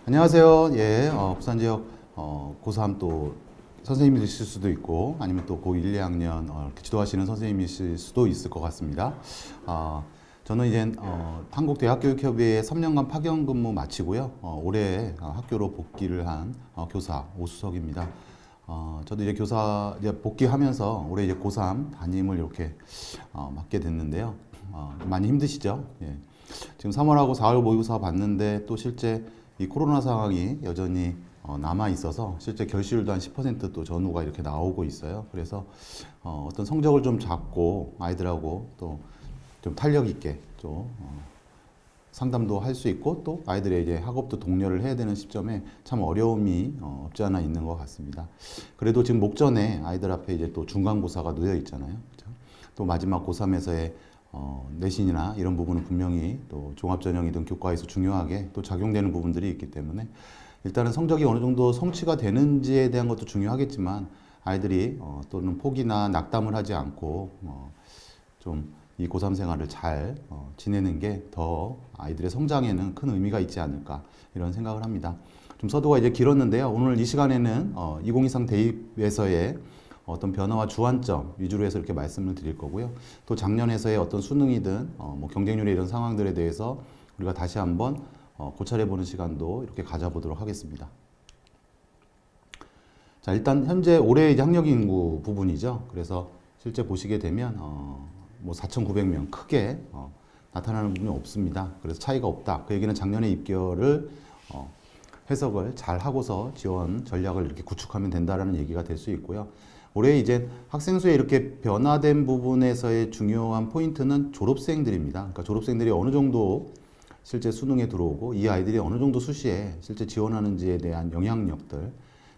안녕하세요. 예, 부산 지역 고3 또 선생님이실 수도 있고 아니면 또 고1, 2학년 이렇게 지도하시는 선생님이실 수도 있을 것 같습니다. 저는 이제 한국대학교육협의회 3년간 파견 근무 마치고요. 올해 학교로 복귀를 한 교사 오수석입니다. 저도 이제 교사 이제 복귀하면서 올해 이제 고3 담임을 이렇게 맡게 됐는데요. 많이 힘드시죠? 예. 지금 3월하고 4월 모의고사 봤는데 또 실제 이 코로나 상황이 여전히 남아 있어서 실제 결실도 한 10%또 전후가 이렇게 나오고 있어요. 그래서 어떤 성적을 좀 잡고 아이들하고 또 좀 탄력 있게 또 상담도 할 수 있고 또 아이들의 이제 학업도 독려를 해야 되는 시점에 참 어려움이 없지 않아 있는 것 같습니다. 그래도 지금 목전에 아이들 앞에 이제 또 중간고사가 놓여 있잖아요. 그렇죠? 또 마지막 고3에서의 내신이나 이런 부분은 분명히 또 종합전형이든 교과에서 중요하게 또 작용되는 부분들이 있기 때문에 일단은 성적이 어느 정도 성취가 되는지에 대한 것도 중요하겠지만 아이들이 또는 포기나 낙담을 하지 않고 좀 이 고3 생활을 잘 지내는 게 더 아이들의 성장에는 큰 의미가 있지 않을까 이런 생각을 합니다. 좀 서두가 이제 길었는데요. 오늘 이 시간에는 2023 대입에서의 어떤 변화와 주안점 위주로 해서 이렇게 말씀을 드릴 거고요. 또 작년에서의 어떤 수능이든 뭐 경쟁률의 이런 상황들에 대해서 우리가 다시 한번 고찰해보는 시간도 이렇게 가져보도록 하겠습니다. 자, 일단 현재 올해 이제 학령 인구 부분이죠. 그래서 실제 보시게 되면 뭐 4,900명 크게 나타나는 부분이 없습니다. 그래서 차이가 없다. 그 얘기는 작년에 입결을 해석을 잘 하고서 지원 전략을 이렇게 구축하면 된다라는 얘기가 될 수 있고요. 올해 이제 학생 수에 이렇게 변화된 부분에서의 중요한 포인트는 졸업생들입니다. 그러니까 졸업생들이 어느 정도 실제 수능에 들어오고 이 아이들이 어느 정도 수시에 실제 지원하는지에 대한 영향력들,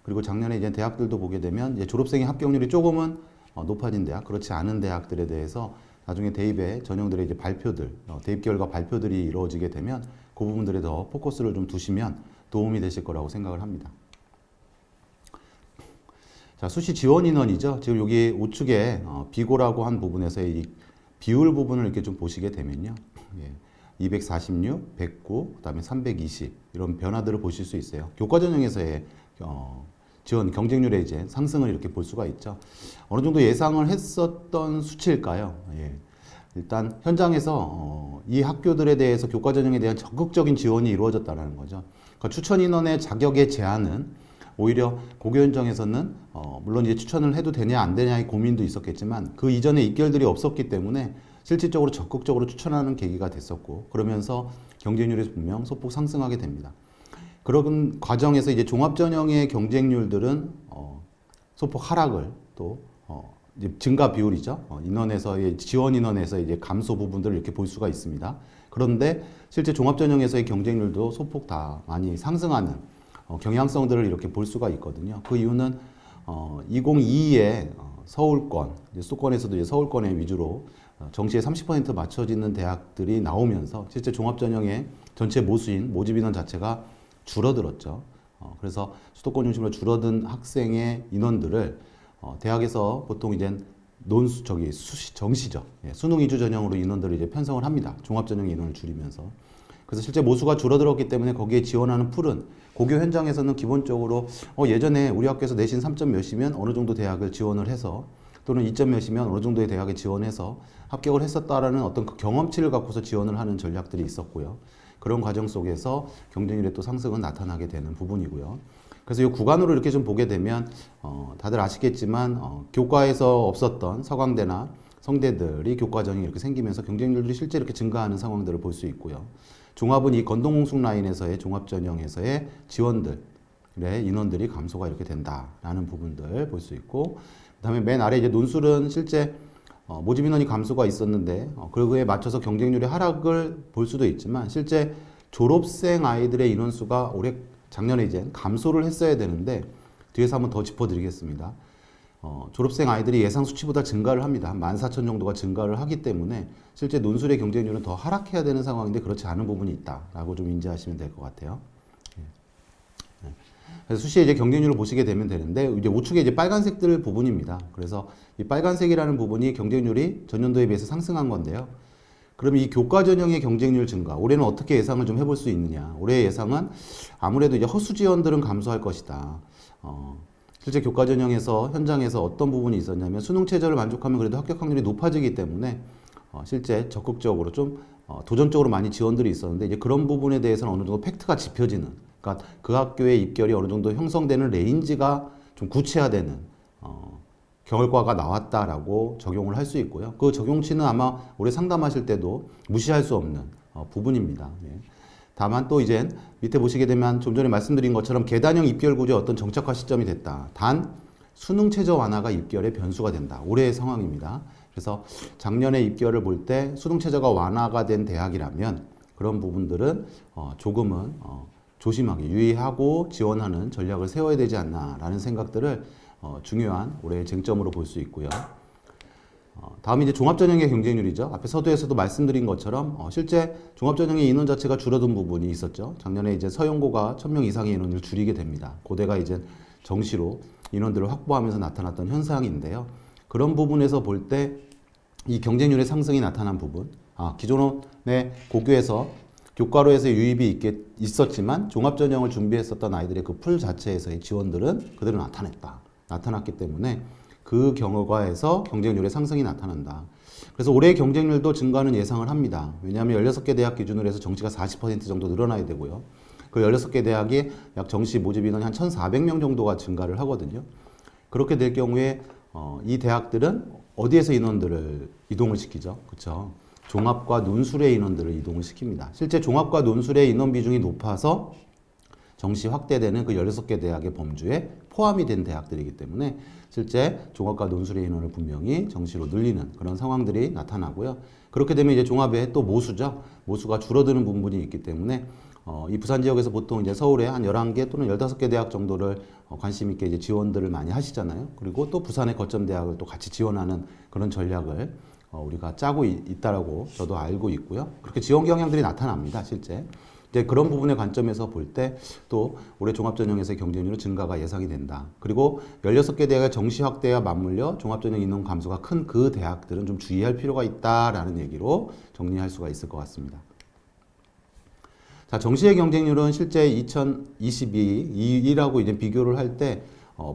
그리고 작년에 이제 대학들도 보게 되면 이제 졸업생의 합격률이 조금은 높아진 대학, 그렇지 않은 대학들에 대해서 나중에 대입의 전형들의 이제 발표들, 대입 결과 발표들이 이루어지게 되면 그 부분들에 더 포커스를 좀 두시면 도움이 되실 거라고 생각을 합니다. 자, 수시 지원 인원이죠. 지금 여기 우측에 비고라고 한 부분에서의 이 비율 부분을 이렇게 좀 보시게 되면요. 예, 246, 109, 그다음에 320 이런 변화들을 보실 수 있어요. 교과 전형에서의 지원 경쟁률의 이제 상승을 이렇게 볼 수가 있죠. 어느 정도 예상을 했었던 수치일까요? 예. 일단 현장에서 이 학교들에 대해서 교과 전형에 대한 적극적인 지원이 이루어졌다는 거죠. 그러니까 추천 인원의 자격의 제한은 오히려 고교 현장에서는 물론 이제 추천을 해도 되냐 안 되냐의 고민도 있었겠지만 그 이전에 입결들이 없었기 때문에 실질적으로 적극적으로 추천하는 계기가 됐었고, 그러면서 경쟁률이 분명 소폭 상승하게 됩니다. 그런 과정에서 이제 종합전형의 경쟁률들은 소폭 하락을 또 이제 증가 비율이죠. 인원에서의 지원 인원에서 이제 감소 부분들을 이렇게 볼 수가 있습니다. 그런데 실제 종합전형에서의 경쟁률도 소폭 다 많이 상승하는 경향성들을 이렇게 볼 수가 있거든요. 그 이유는 2022에 서울권, 수도권에서도 이제 서울권에 위주로 정시에 30% 맞춰지는 대학들이 나오면서 실제 종합전형의 전체 모수인 모집 인원 자체가 줄어들었죠. 그래서 수도권 중심으로 줄어든 학생의 인원들을 대학에서 보통 이제 정시죠. 예, 수능 위주 전형으로 인원들을 이제 편성을 합니다. 종합전형 인원을 줄이면서. 그래서 실제 모수가 줄어들었기 때문에 거기에 지원하는 풀은 고교 현장에서는 기본적으로 예전에 우리 학교에서 내신 3점 몇이면 어느 정도 대학을 지원을 해서 또는 2점 몇이면 어느 정도의 대학에 지원해서 합격을 했었다라는 어떤 그 경험치를 갖고서 지원을 하는 전략들이 있었고요. 그런 과정 속에서 경쟁률의 또 상승은 나타나게 되는 부분이고요. 그래서 이 구간으로 이렇게 좀 보게 되면 다들 아시겠지만 교과에서 없었던 서강대나 성대들이 교과전형이 이렇게 생기면서 경쟁률이 실제 이렇게 증가하는 상황들을 볼 수 있고요. 종합은 이 건동홍숙 라인에서의 종합전형에서의 지원들의 인원들이 감소가 이렇게 된다라는 부분들 볼 수 있고, 그다음에 맨 아래 이제 논술은 실제 모집 인원이 감소가 있었는데 그에 맞춰서 경쟁률의 하락을 볼 수도 있지만 실제 졸업생 아이들의 인원수가 올해 작년에 이제 감소를 했어야 되는데 뒤에서 한번 더 짚어드리겠습니다. 졸업생 아이들이 예상 수치보다 증가를 합니다. 한 14,000 정도가 증가를 하기 때문에 실제 논술의 경쟁률은 더 하락해야 되는 상황인데 그렇지 않은 부분이 있다라고 좀 인지하시면 될 것 같아요. 그래서 수시에 이제 경쟁률을 보시게 되면 되는데 이제 우측에 이제 빨간색들 부분입니다. 그래서 이 빨간색이라는 부분이 경쟁률이 전년도에 비해서 상승한 건데요. 그럼 이 교과 전형의 경쟁률 증가, 올해는 어떻게 예상을 좀 해볼 수 있느냐? 올해 예상은 아무래도 이제 허수 지원들은 감소할 것이다. 실제 교과 전형에서 현장에서 어떤 부분이 있었냐면 수능 최저를 만족하면 그래도 합격 확률이 높아지기 때문에 실제 적극적으로 좀 도전적으로 많이 지원들이 있었는데 이제 그런 부분에 대해서는 어느 정도 팩트가 짚혀지는, 그러니까 그 학교의 입결이 어느 정도 형성되는 레인지가 좀 구체화되는 결과가 나왔다라고 적용을 할 수 있고요. 그 적용치는 아마 올해 상담하실 때도 무시할 수 없는 부분입니다. 예. 다만 또 이제 밑에 보시게 되면 좀 전에 말씀드린 것처럼 계단형 입결 구조의 어떤 정착화 시점이 됐다. 단 수능 최저 완화가 입결의 변수가 된다. 올해의 상황입니다. 그래서 작년에 입결을 볼 때 수능 최저가 완화가 된 대학이라면 그런 부분들은 조금은 조심하게 유의하고 지원하는 전략을 세워야 되지 않나라는 생각들을 중요한 올해의 쟁점으로 볼 수 있고요. 다음이 이제 종합전형의 경쟁률이죠. 앞에 서두에서도 말씀드린 것처럼 실제 종합전형의 인원 자체가 줄어든 부분이 있었죠. 작년에 이제 서영고가 1000명 이상의 인원을 줄이게 됩니다. 고대가 이제 정시로 인원들을 확보하면서 나타났던 현상인데요. 그런 부분에서 볼 때 이 경쟁률의 상승이 나타난 부분, 기존의 고교에서 교과로에서 유입이 있었지만 종합전형을 준비했었던 아이들의 그 풀 자체에서의 지원들은 그대로 나타났기 때문에 그 경우가에서 경쟁률의 상승이 나타난다. 그래서 올해의 경쟁률도 증가는 예상을 합니다. 왜냐하면 16개 대학 기준으로 해서 정시가 40% 정도 늘어나야 되고요. 그 16개 대학이 약 정시 모집 인원이 한 1,400명 정도가 증가를 하거든요. 그렇게 될 경우에 이 대학들은 어디에서 인원들을 이동을 시키죠? 그렇죠? 종합과 논술의 인원들을 이동을 시킵니다. 실제 종합과 논술의 인원 비중이 높아서 정시 확대되는 그 16개 대학의 범주에 포함이 된 대학들이기 때문에 실제 종합과 논술의 인원을 분명히 정시로 늘리는 그런 상황들이 나타나고요. 그렇게 되면 이제 종합의 또 모수죠. 모수가 줄어드는 부분이 있기 때문에 이 부산 지역에서 보통 이제 서울에 한 11개 또는 15개 대학 정도를 관심 있게 이제 지원들을 많이 하시잖아요. 그리고 또 부산의 거점 대학을 또 같이 지원하는 그런 전략을 우리가 짜고 있다라고 저도 알고 있고요. 그렇게 지원 경향들이 나타납니다, 실제. 이제 그런 부분의 관점에서 볼 때 또 올해 종합전형에서의 경쟁률은 증가가 예상이 된다. 그리고 16개 대학의 정시 확대와 맞물려 종합전형 인원 감소가 큰 그 대학들은 좀 주의할 필요가 있다라는 얘기로 정리할 수가 있을 것 같습니다. 자, 정시의 경쟁률은 실제 2022하고 이제 비교를 할 때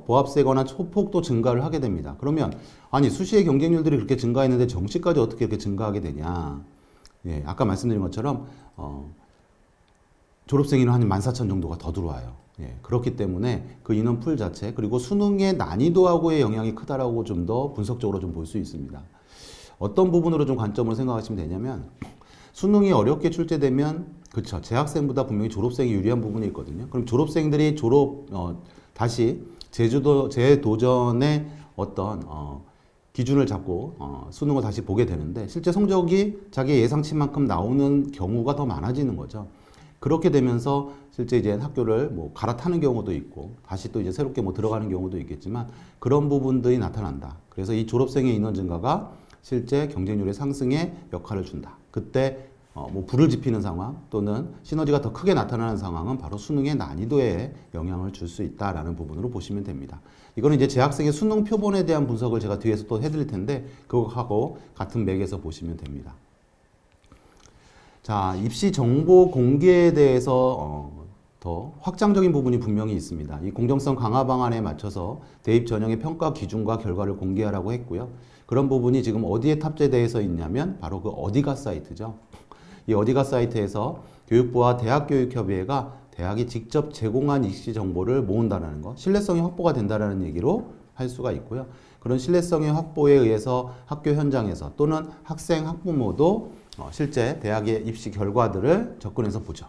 보합세거나 소폭도 증가를 하게 됩니다. 그러면 아니 수시의 경쟁률들이 그렇게 증가했는데 정시까지 어떻게 이렇게 증가하게 되냐? 예, 아까 말씀드린 것처럼 졸업생 인원 한 14,000 정도가 더 들어와요. 예, 그렇기 때문에 그 인원풀 자체 그리고 수능의 난이도하고의 영향이 크다라고 좀 더 분석적으로 좀 볼 수 있습니다. 어떤 부분으로 좀 관점을 생각하시면 되냐면 수능이 어렵게 출제되면 그렇죠. 재학생보다 분명히 졸업생이 유리한 부분이 있거든요. 그럼 졸업생들이 다시 재도전의 어떤 기준을 잡고 수능을 다시 보게 되는데 실제 성적이 자기 예상치만큼 나오는 경우가 더 많아지는 거죠. 그렇게 되면서 실제 이제 학교를 뭐 갈아타는 경우도 있고 다시 또 이제 새롭게 뭐 들어가는 경우도 있겠지만 그런 부분들이 나타난다. 그래서 이 졸업생의 인원 증가가 실제 경쟁률의 상승에 역할을 준다. 그때 뭐 불을 지피는 상황 또는 시너지가 더 크게 나타나는 상황은 바로 수능의 난이도에 영향을 줄 수 있다라는 부분으로 보시면 됩니다. 이거는 이제 재학생의 수능 표본에 대한 분석을 제가 뒤에서 또 해드릴 텐데 그거하고 같은 맥에서 보시면 됩니다. 자, 입시 정보 공개에 대해서 더 확장적인 부분이 분명히 있습니다. 이 공정성 강화 방안에 맞춰서 대입 전형의 평가 기준과 결과를 공개하라고 했고요. 그런 부분이 지금 어디에 탑재되어 있냐면 바로 그 어디가 사이트죠. 이 어디가 사이트에서 교육부와 대학교육협의회가 대학이 직접 제공한 입시 정보를 모은다는 것, 신뢰성이 확보가 된다는 얘기로 할 수가 있고요. 그런 신뢰성의 확보에 의해서 학교 현장에서 또는 학생, 학부모도 실제 대학의 입시 결과들을 접근해서 보죠.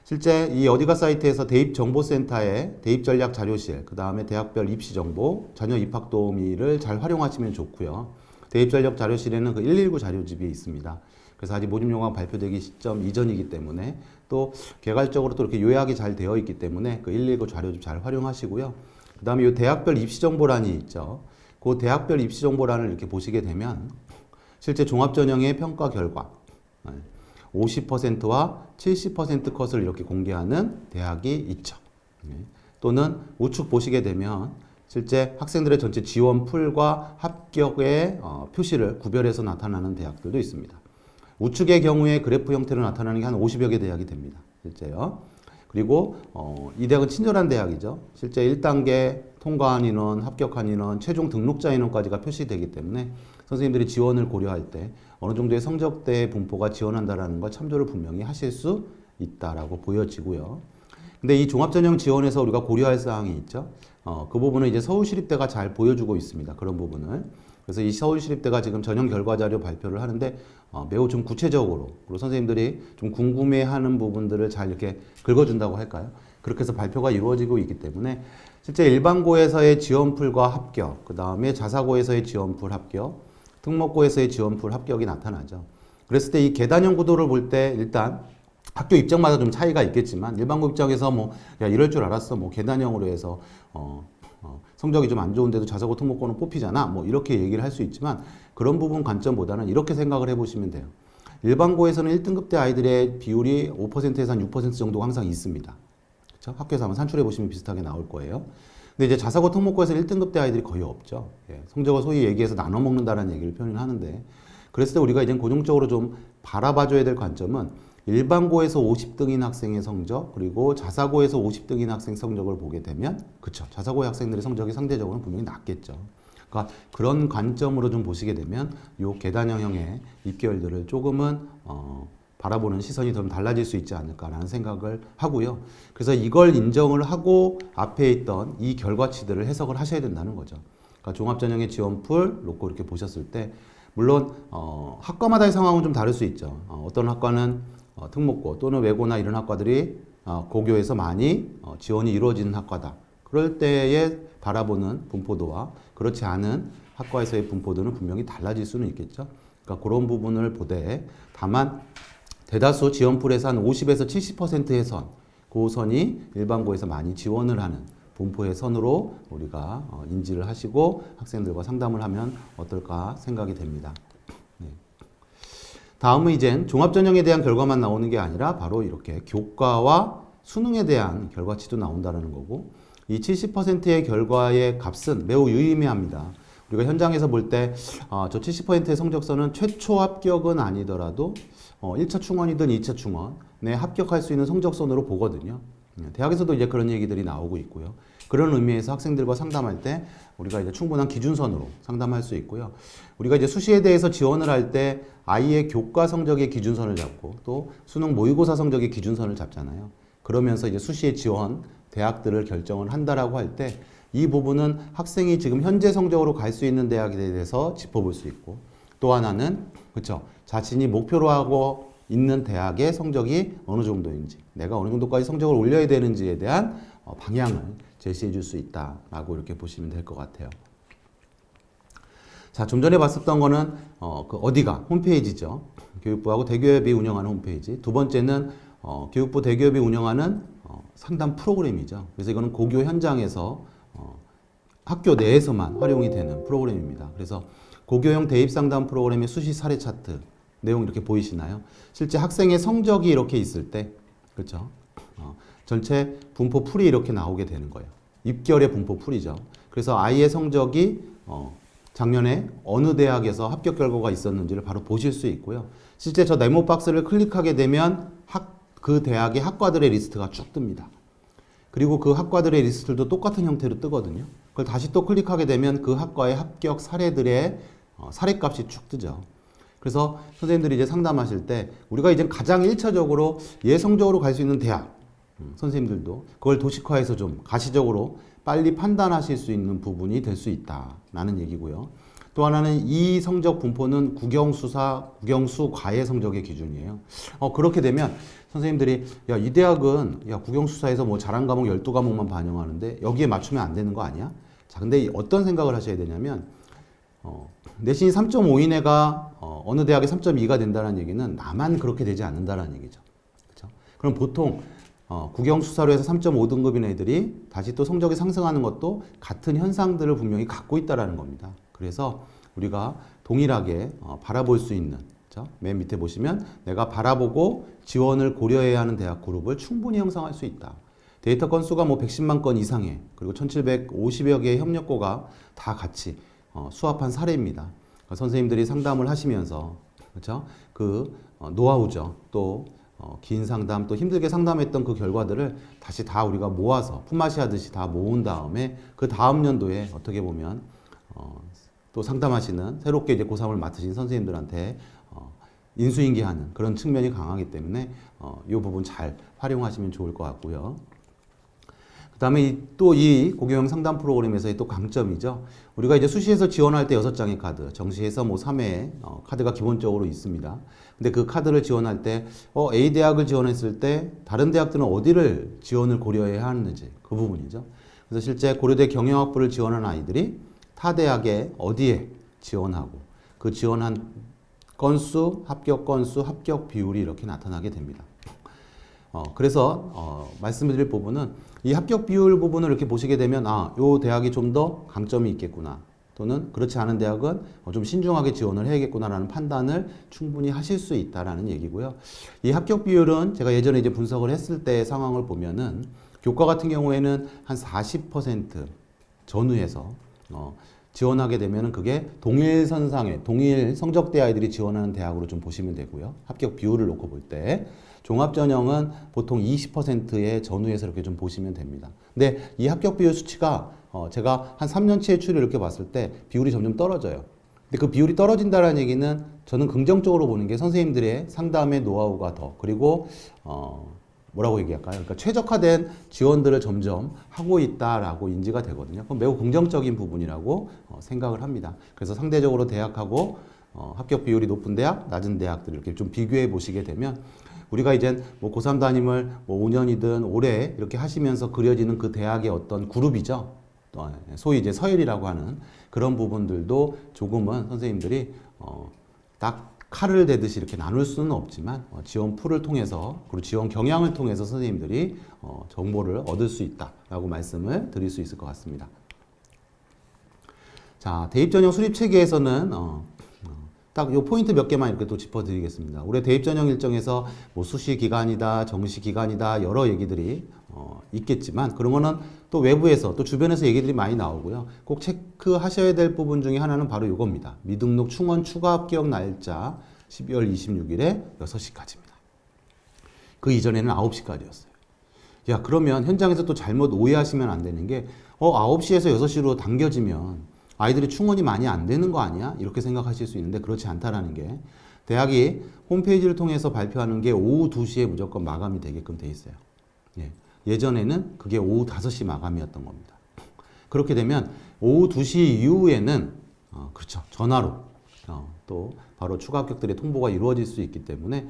실제 이 어디가 사이트에서 대입정보센터의 대입전략 자료실, 그 다음에 대학별 입시 정보, 자녀 입학 도우미를 잘 활용하시면 좋고요. 대입전략 자료실에는 그 119 자료집이 있습니다. 그래서 아직 모집용어가 발표되기 시점 이전이기 때문에 또 개괄적으로 또 이렇게 요약이 잘 되어 있기 때문에 그 119 자료집 잘 활용하시고요. 그 다음에 이 대학별 입시정보란이 있죠. 그 대학별 입시정보란을 이렇게 보시게 되면 실제 종합전형의 평가 결과 50%와 70% 컷을 이렇게 공개하는 대학이 있죠. 또는 우측 보시게 되면 실제 학생들의 전체 지원 풀과 합격의 표시를 구별해서 나타나는 대학들도 있습니다. 우측의 경우에 그래프 형태로 나타나는 게 한 50여 개 대학이 됩니다. 실제요. 그리고 이 대학은 친절한 대학이죠. 실제 1단계 통과한 인원, 합격한 인원, 최종 등록자 인원까지가 표시되기 때문에 선생님들이 지원을 고려할 때 어느 정도의 성적대의 분포가 지원한다라는 걸 참조를 분명히 하실 수 있다라고 보여지고요. 근데 이 종합전형 지원에서 우리가 고려할 사항이 있죠. 그 부분은 이제 서울시립대가 잘 보여주고 있습니다. 그런 부분을. 그래서 이 서울시립대가 지금 전형 결과자료 발표를 하는데 매우 좀 구체적으로 그리고 선생님들이 좀 궁금해하는 부분들을 잘 이렇게 긁어준다고 할까요? 그렇게 해서 발표가 이루어지고 있기 때문에 실제 일반고에서의 지원풀과 합격, 그 다음에 자사고에서의 지원풀 합격, 특목고에서의 지원풀 합격이 나타나죠. 그랬을 때 이 계단형 구도를 볼 때 일단 학교 입장마다 좀 차이가 있겠지만 일반고 입장에서 뭐 야 이럴 줄 알았어 뭐 계단형으로 해서 성적이 좀 안 좋은데도 자사고 특목고는 뽑히잖아 뭐 이렇게 얘기를 할 수 있지만 그런 부분 관점보다는 이렇게 생각을 해보시면 돼요. 일반고에서는 1등급대 아이들의 비율이 5%에서 한 6% 정도가 항상 있습니다. 그렇죠? 학교에서 한번 산출해 보시면 비슷하게 나올 거예요. 근데 이제 자사고 특목고에서 1등급대 아이들이 거의 없죠. 예, 성적을 소위 얘기해서 나눠 먹는다라는 얘기를 표현하는데 그랬을 때 우리가 이제 고정적으로 좀 바라봐줘야 될 관점은 일반고에서 50등인 학생의 성적 그리고 자사고에서 50등인 학생 성적을 보게 되면 그쵸 자사고의 학생들의 성적이 상대적으로 분명히 낮겠죠. 그러니까 그런 관점으로 좀 보시게 되면 요 계단형의 입결들을 조금은 바라보는 시선이 좀 달라질 수 있지 않을까라는 생각을 하고요. 그래서 이걸 인정을 하고 앞에 있던 이 결과치들을 해석을 하셔야 된다는 거죠. 그러니까 종합전형의 지원풀 놓고 이렇게 보셨을 때 물론 학과마다의 상황은 좀 다를 수 있죠. 어떤 학과는 특목고 또는 외고나 이런 학과들이 고교에서 많이 지원이 이루어지는 학과다. 그럴 때에 바라보는 분포도와 그렇지 않은 학과에서의 분포도는 분명히 달라질 수는 있겠죠. 그러니까 그런 부분을 보되 다만 대다수 지원풀에서 한 50에서 70%의 선, 그 선이 일반고에서 많이 지원을 하는 분포의 선으로 우리가 인지를 하시고 학생들과 상담을 하면 어떨까 생각이 됩니다. 네. 다음은 이젠 종합전형에 대한 결과만 나오는 게 아니라 바로 이렇게 교과와 수능에 대한 결과치도 나온다는 거고 이 70%의 결과의 값은 매우 유의미합니다. 우리가 현장에서 볼 때 저 70%의 성적선은 최초 합격은 아니더라도 1차 충원이든 2차 충원에 합격할 수 있는 성적선으로 보거든요. 대학에서도 이제 그런 얘기들이 나오고 있고요. 그런 의미에서 학생들과 상담할 때 우리가 이제 충분한 기준선으로 상담할 수 있고요. 우리가 이제 수시에 대해서 지원을 할 때 아이의 교과 성적의 기준선을 잡고 또 수능 모의고사 성적의 기준선을 잡잖아요. 그러면서 이제 수시에 지원 대학들을 결정을 한다라고 할 때 이 부분은 학생이 지금 현재 성적으로 갈 수 있는 대학에 대해서 짚어볼 수 있고 또 하나는 그렇죠. 자신이 목표로 하고 있는 대학의 성적이 어느 정도인지 내가 어느 정도까지 성적을 올려야 되는지에 대한 방향을 제시해 줄 수 있다라고 이렇게 보시면 될 것 같아요. 자, 좀 전에 봤었던 거는 어디가 홈페이지죠. 교육부하고 대교협이 운영하는 홈페이지. 두 번째는 교육부 대교협이 운영하는 상담 프로그램이죠. 그래서 이거는 고교 현장에서 학교 내에서만 활용이 되는 프로그램입니다. 그래서 고교형 대입상담 프로그램의 수시 사례 차트 내용 이렇게 보이시나요? 실제 학생의 성적이 이렇게 있을 때 그렇죠? 전체 분포 풀이 이렇게 나오게 되는 거예요. 입결의 분포 풀이죠. 그래서 아이의 성적이 작년에 어느 대학에서 합격 결과가 있었는지를 바로 보실 수 있고요. 실제 저 네모 박스를 클릭하게 되면 그 대학의 학과들의 리스트가 쭉 뜹니다. 그리고 그 학과들의 리스트도 똑같은 형태로 뜨거든요. 그걸 다시 또 클릭하게 되면 그 학과의 합격 사례들의 사례값이 쭉 뜨죠. 그래서 선생님들이 이제 상담하실 때 우리가 이제 가장 1차적으로 예성적으로 갈 수 있는 대학 선생님들도 그걸 도식화해서 좀 가시적으로 빨리 판단하실 수 있는 부분이 될 수 있다라는 얘기고요. 또 하나는 이 성적 분포는 국영수사, 국영수 과외 성적의 기준이에요. 그렇게 되면 선생님들이 야, 이 대학은 야, 국영수사에서 뭐 잘한 과목 12과목만 반영하는데 여기에 맞추면 안 되는 거 아니야? 자, 근데 어떤 생각을 하셔야 되냐면 내신이 3.5 이내가 어느 대학에 3.2가 된다는 얘기는 나만 그렇게 되지 않는다는 얘기죠. 그렇죠? 그럼 보통 국영수사로 해서 3.5등급인 애들이 다시 또 성적이 상승하는 것도 같은 현상들을 분명히 갖고 있다는 겁니다. 그래서 우리가 동일하게 바라볼 수 있는 그렇죠? 맨 밑에 보시면 내가 바라보고 지원을 고려해야 하는 대학 그룹을 충분히 형성할 수 있다. 데이터 건수가 뭐 110만 건 이상의 그리고 1750여 개의 협력고가 다 같이 수합한 사례입니다. 그러니까 선생님들이 상담을 하시면서 그렇죠? 그 노하우죠. 또 긴 상담, 또 힘들게 상담했던 그 결과들을 다시 다 우리가 모아서 품앗이 하듯이 다 모은 다음에 그 다음 연도에 어떻게 보면 또 상담하시는 새롭게 이제 고3을 맡으신 선생님들한테 인수인계하는 그런 측면이 강하기 때문에 이 부분 잘 활용하시면 좋을 것 같고요. 그다음에 또 이 고교형 상담 프로그램에서의 또 강점이죠. 우리가 이제 수시에서 지원할 때 6장의 카드, 정시에서 뭐 3회 카드가 기본적으로 있습니다. 근데 그 카드를 지원할 때 A 대학을 지원했을 때 다른 대학들은 어디를 지원을 고려해야 하는지 그 부분이죠. 그래서 실제 고려대 경영학부를 지원한 아이들이 타 대학에 어디에 지원하고 그 지원한 건수, 합격 건수, 합격 비율이 이렇게 나타나게 됩니다. 그래서 말씀드릴 부분은 이 합격 비율 부분을 이렇게 보시게 되면 요 대학이 좀 더 강점이 있겠구나, 또는 그렇지 않은 대학은 좀 신중하게 지원을 해야겠구나라는 판단을 충분히 하실 수 있다라는 얘기고요. 이 합격 비율은 제가 예전에 이제 분석을 했을 때 상황을 보면은 교과 같은 경우에는 한 40% 전후에서 지원하게 되면은 그게 동일 선상에 동일 성적대 아이들이 지원하는 대학으로 좀 보시면 되고요. 합격 비율을 놓고 볼 때 종합전형은 보통 20%의 전후에서 이렇게 좀 보시면 됩니다. 근데 이 합격 비율 수치가 제가 한 3년치의 추이를 이렇게 봤을 때 비율이 점점 떨어져요. 근데 그 비율이 떨어진다는 얘기는 저는 긍정적으로 보는 게 선생님들의 상담의 노하우가 더, 그리고 뭐라고 얘기할까요? 그러니까 최적화된 지원들을 점점 하고 있다라고 인지가 되거든요. 그건 매우 긍정적인 부분이라고 생각을 합니다. 그래서 상대적으로 대학하고 합격 비율이 높은 대학, 낮은 대학들 이렇게 좀 비교해 보시게 되면 우리가 이제 뭐 고3 담임을 뭐 5년이든 오래 이렇게 하시면서 그려지는 그 대학의 어떤 그룹이죠. 소위 이제 서열이라고 하는 그런 부분들도 조금은 선생님들이 딱 칼을 대듯이 이렇게 나눌 수는 없지만 지원 풀을 통해서, 그리고 지원 경향을 통해서 선생님들이 정보를 얻을 수 있다라고 말씀을 드릴 수 있을 것 같습니다. 자, 대입전형 수립 체계에서는 딱 요 포인트 몇 개만 이렇게 또 짚어드리겠습니다. 올해 대입전형 일정에서 뭐 수시 기간이다, 정시 기간이다, 여러 얘기들이 있겠지만 그런 거는 또 외부에서 또 주변에서 얘기들이 많이 나오고요. 꼭 체크하셔야 될 부분 중에 하나는 바로 이겁니다. 미등록 충원 추가 합격 날짜 12월 26일에 6시까지입니다. 그 이전에는 9시까지였어요. 야, 그러면 현장에서 또 잘못 오해하시면 안 되는 게 9시에서 6시로 당겨지면 아이들이 충원이 많이 안 되는 거 아니야? 이렇게 생각하실 수 있는데 그렇지 않다라는 게, 대학이 홈페이지를 통해서 발표하는 게 오후 2시에 무조건 마감이 되게끔 돼 있어요. 예전에는 그게 오후 5시 마감이었던 겁니다. 그렇게 되면 오후 2시 이후에는 그렇죠, 전화로 또 바로 추가 합격들의 통보가 이루어질 수 있기 때문에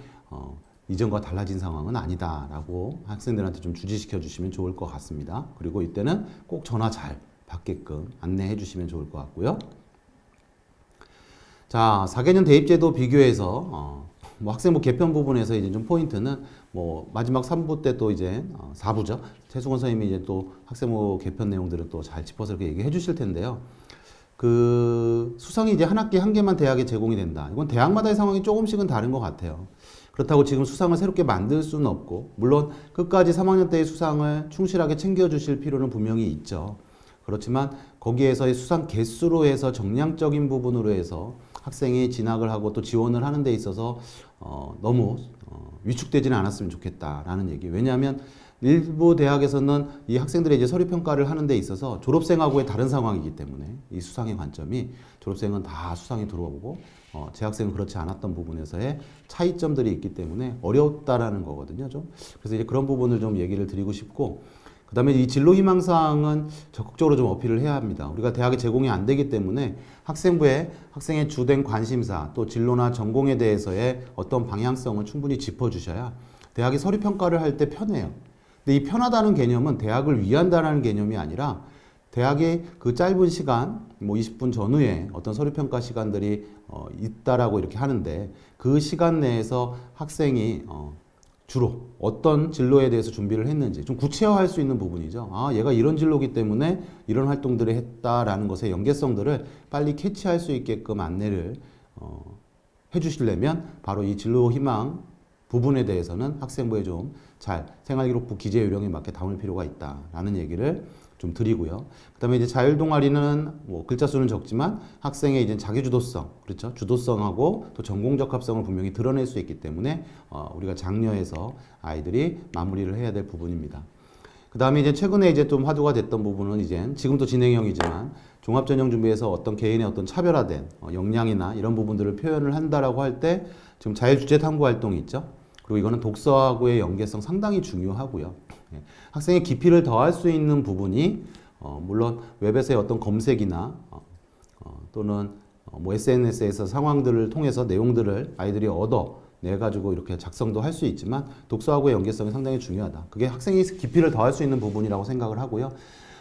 이전과 달라진 상황은 아니다라고 학생들한테 좀 주지시켜 주시면 좋을 것 같습니다. 그리고 이때는 꼭 전화 잘 받게끔 안내해 주시면 좋을 것 같고요. 자, 4개년 대입제도 비교해서 뭐 학생부 개편 부분에서 이제 좀 포인트는 뭐 마지막 3부 때 또 이제 4부죠. 최승원 선생님이 이제 또 학생부 개편 내용들을 또 잘 짚어서 이렇게 얘기해 주실 텐데요. 그 수상이 이제 한 학기 한 개만 대학에 제공이 된다. 이건 대학마다의 상황이 조금씩은 다른 것 같아요. 그렇다고 지금 수상을 새롭게 만들 수는 없고, 물론 끝까지 3학년 때의 수상을 충실하게 챙겨주실 필요는 분명히 있죠. 그렇지만 거기에서의 수상 개수로 해서 정량적인 부분으로 해서 학생이 진학을 하고 또 지원을 하는 데 있어서 너무 위축되지는 않았으면 좋겠다라는 얘기. 왜냐하면 일부 대학에서는 이 학생들의 이제 서류 평가를 하는 데 있어서 졸업생하고의 다른 상황이기 때문에 이 수상의 관점이, 졸업생은 다 수상이 들어오고 재학생은 그렇지 않았던 부분에서의 차이점들이 있기 때문에 어렵다라는 거거든요. 좀. 그래서 이제 그런 부분을 좀 얘기를 드리고 싶고, 그 다음에 이 진로 희망사항은 적극적으로 좀 어필을 해야 합니다. 우리가 대학에 제공이 안 되기 때문에 학생부에 학생의 주된 관심사, 또 진로나 전공에 대해서의 어떤 방향성을 충분히 짚어주셔야 대학이 서류평가를 할 때 편해요. 근데 이 편하다는 개념은 대학을 위한다는 개념이 아니라 대학의 그 짧은 시간, 뭐 20분 전후에 어떤 서류평가 시간들이 있다라고 이렇게 하는데, 그 시간 내에서 학생이 주로 어떤 진로에 대해서 준비를 했는지 좀 구체화할 수 있는 부분이죠. 얘가 이런 진로기 때문에 이런 활동들을 했다라는 것의 연계성들을 빨리 캐치할 수 있게끔 안내를 해주시려면 바로 이 진로 희망 부분에 대해서는 학생부에 좀 잘 생활기록부 기재 요령에 맞게 담을 필요가 있다라는 얘기를 좀 드리고요. 그다음에 이제 자율 동아리는 뭐 글자 수는 적지만 학생의 이제 자기 주도성, 그렇죠? 주도성하고 또 전공 적합성을 분명히 드러낼 수 있기 때문에 우리가 장려해서 아이들이 마무리를 해야 될 부분입니다. 그다음에 이제 최근에 이제 좀 화두가 됐던 부분은 이제 지금도 진행형이지만 종합전형 준비에서 어떤 개인의 어떤 차별화된 역량이나 이런 부분들을 표현을 한다라고 할 때 지금 자율주제 탐구 활동이 있죠. 그리고 이거는 독서하고의 연계성 상당히 중요하고요. 학생의 깊이를 더할 수 있는 부분이 물론 웹에서의 어떤 검색이나 또는 뭐 SNS에서 상황들을 통해서 내용들을 아이들이 얻어 내 가지고 이렇게 작성도 할 수 있지만 독서하고의 연계성이 상당히 중요하다. 그게 학생이 깊이를 더할 수 있는 부분이라고 생각을 하고요.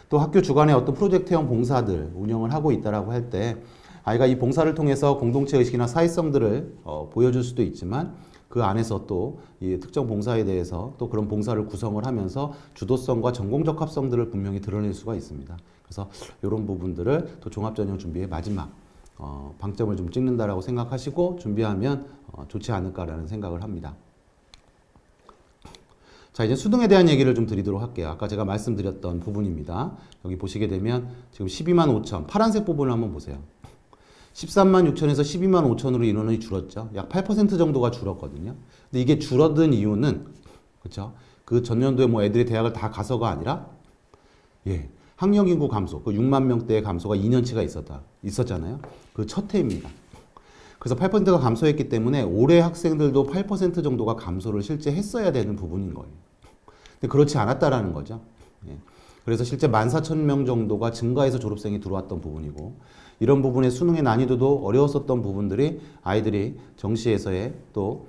또 학교 주관의 어떤 프로젝트형 봉사들 운영을 하고 있다라고 할 때 아이가 이 봉사를 통해서 공동체 의식이나 사회성들을 보여줄 수도 있지만 그 안에서 또 이 특정 봉사에 대해서 또 그런 봉사를 구성을 하면서 주도성과 전공 적합성들을 분명히 드러낼 수가 있습니다. 그래서 이런 부분들을 또 종합전형 준비의 마지막 방점을 좀 찍는다라고 생각하시고 준비하면 좋지 않을까라는 생각을 합니다. 자, 이제 수능에 대한 얘기를 좀 드리도록 할게요. 아까 제가 말씀드렸던 부분입니다. 여기 보시게 되면 지금 12만 5천, 파란색 부분을 한번 보세요. 13만 6천에서 12만 5천으로 인원이 줄었죠. 약 8% 정도가 줄었거든요. 근데 이게 줄어든 이유는, 그렇죠? 그 전년도에 뭐 애들이 대학을 다 가서가 아니라, 학령 인구 감소, 그 6만 명대의 감소가 2년치가 있었잖아요. 그 첫 해입니다. 그래서 8%가 감소했기 때문에 올해 학생들도 8% 정도가 감소를 실제 했어야 되는 부분인 거예요. 근데 그렇지 않았다라는 거죠. 그래서 실제 14,000명 정도가 증가해서 졸업생이 들어왔던 부분이고, 이런 부분의 수능의 난이도도 어려웠었던 부분들이 아이들이 정시에서의 또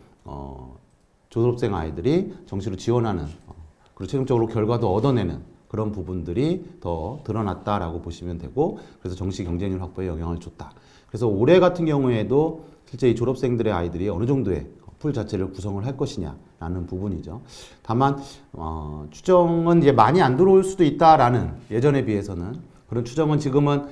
졸업생 아이들이 정시로 지원하는 그리고 최종적으로 결과도 얻어내는 그런 부분들이 더 드러났다라고 보시면 되고, 그래서 정시 경쟁률 확보에 영향을 줬다. 그래서 올해 같은 경우에도 실제 이 졸업생들의 아이들이 어느 정도의 풀 자체를 구성을 할 것이냐라는 부분이죠. 다만 추정은 이제 많이 안 들어올 수도 있다라는, 예전에 비해서는 그런 추정은 지금은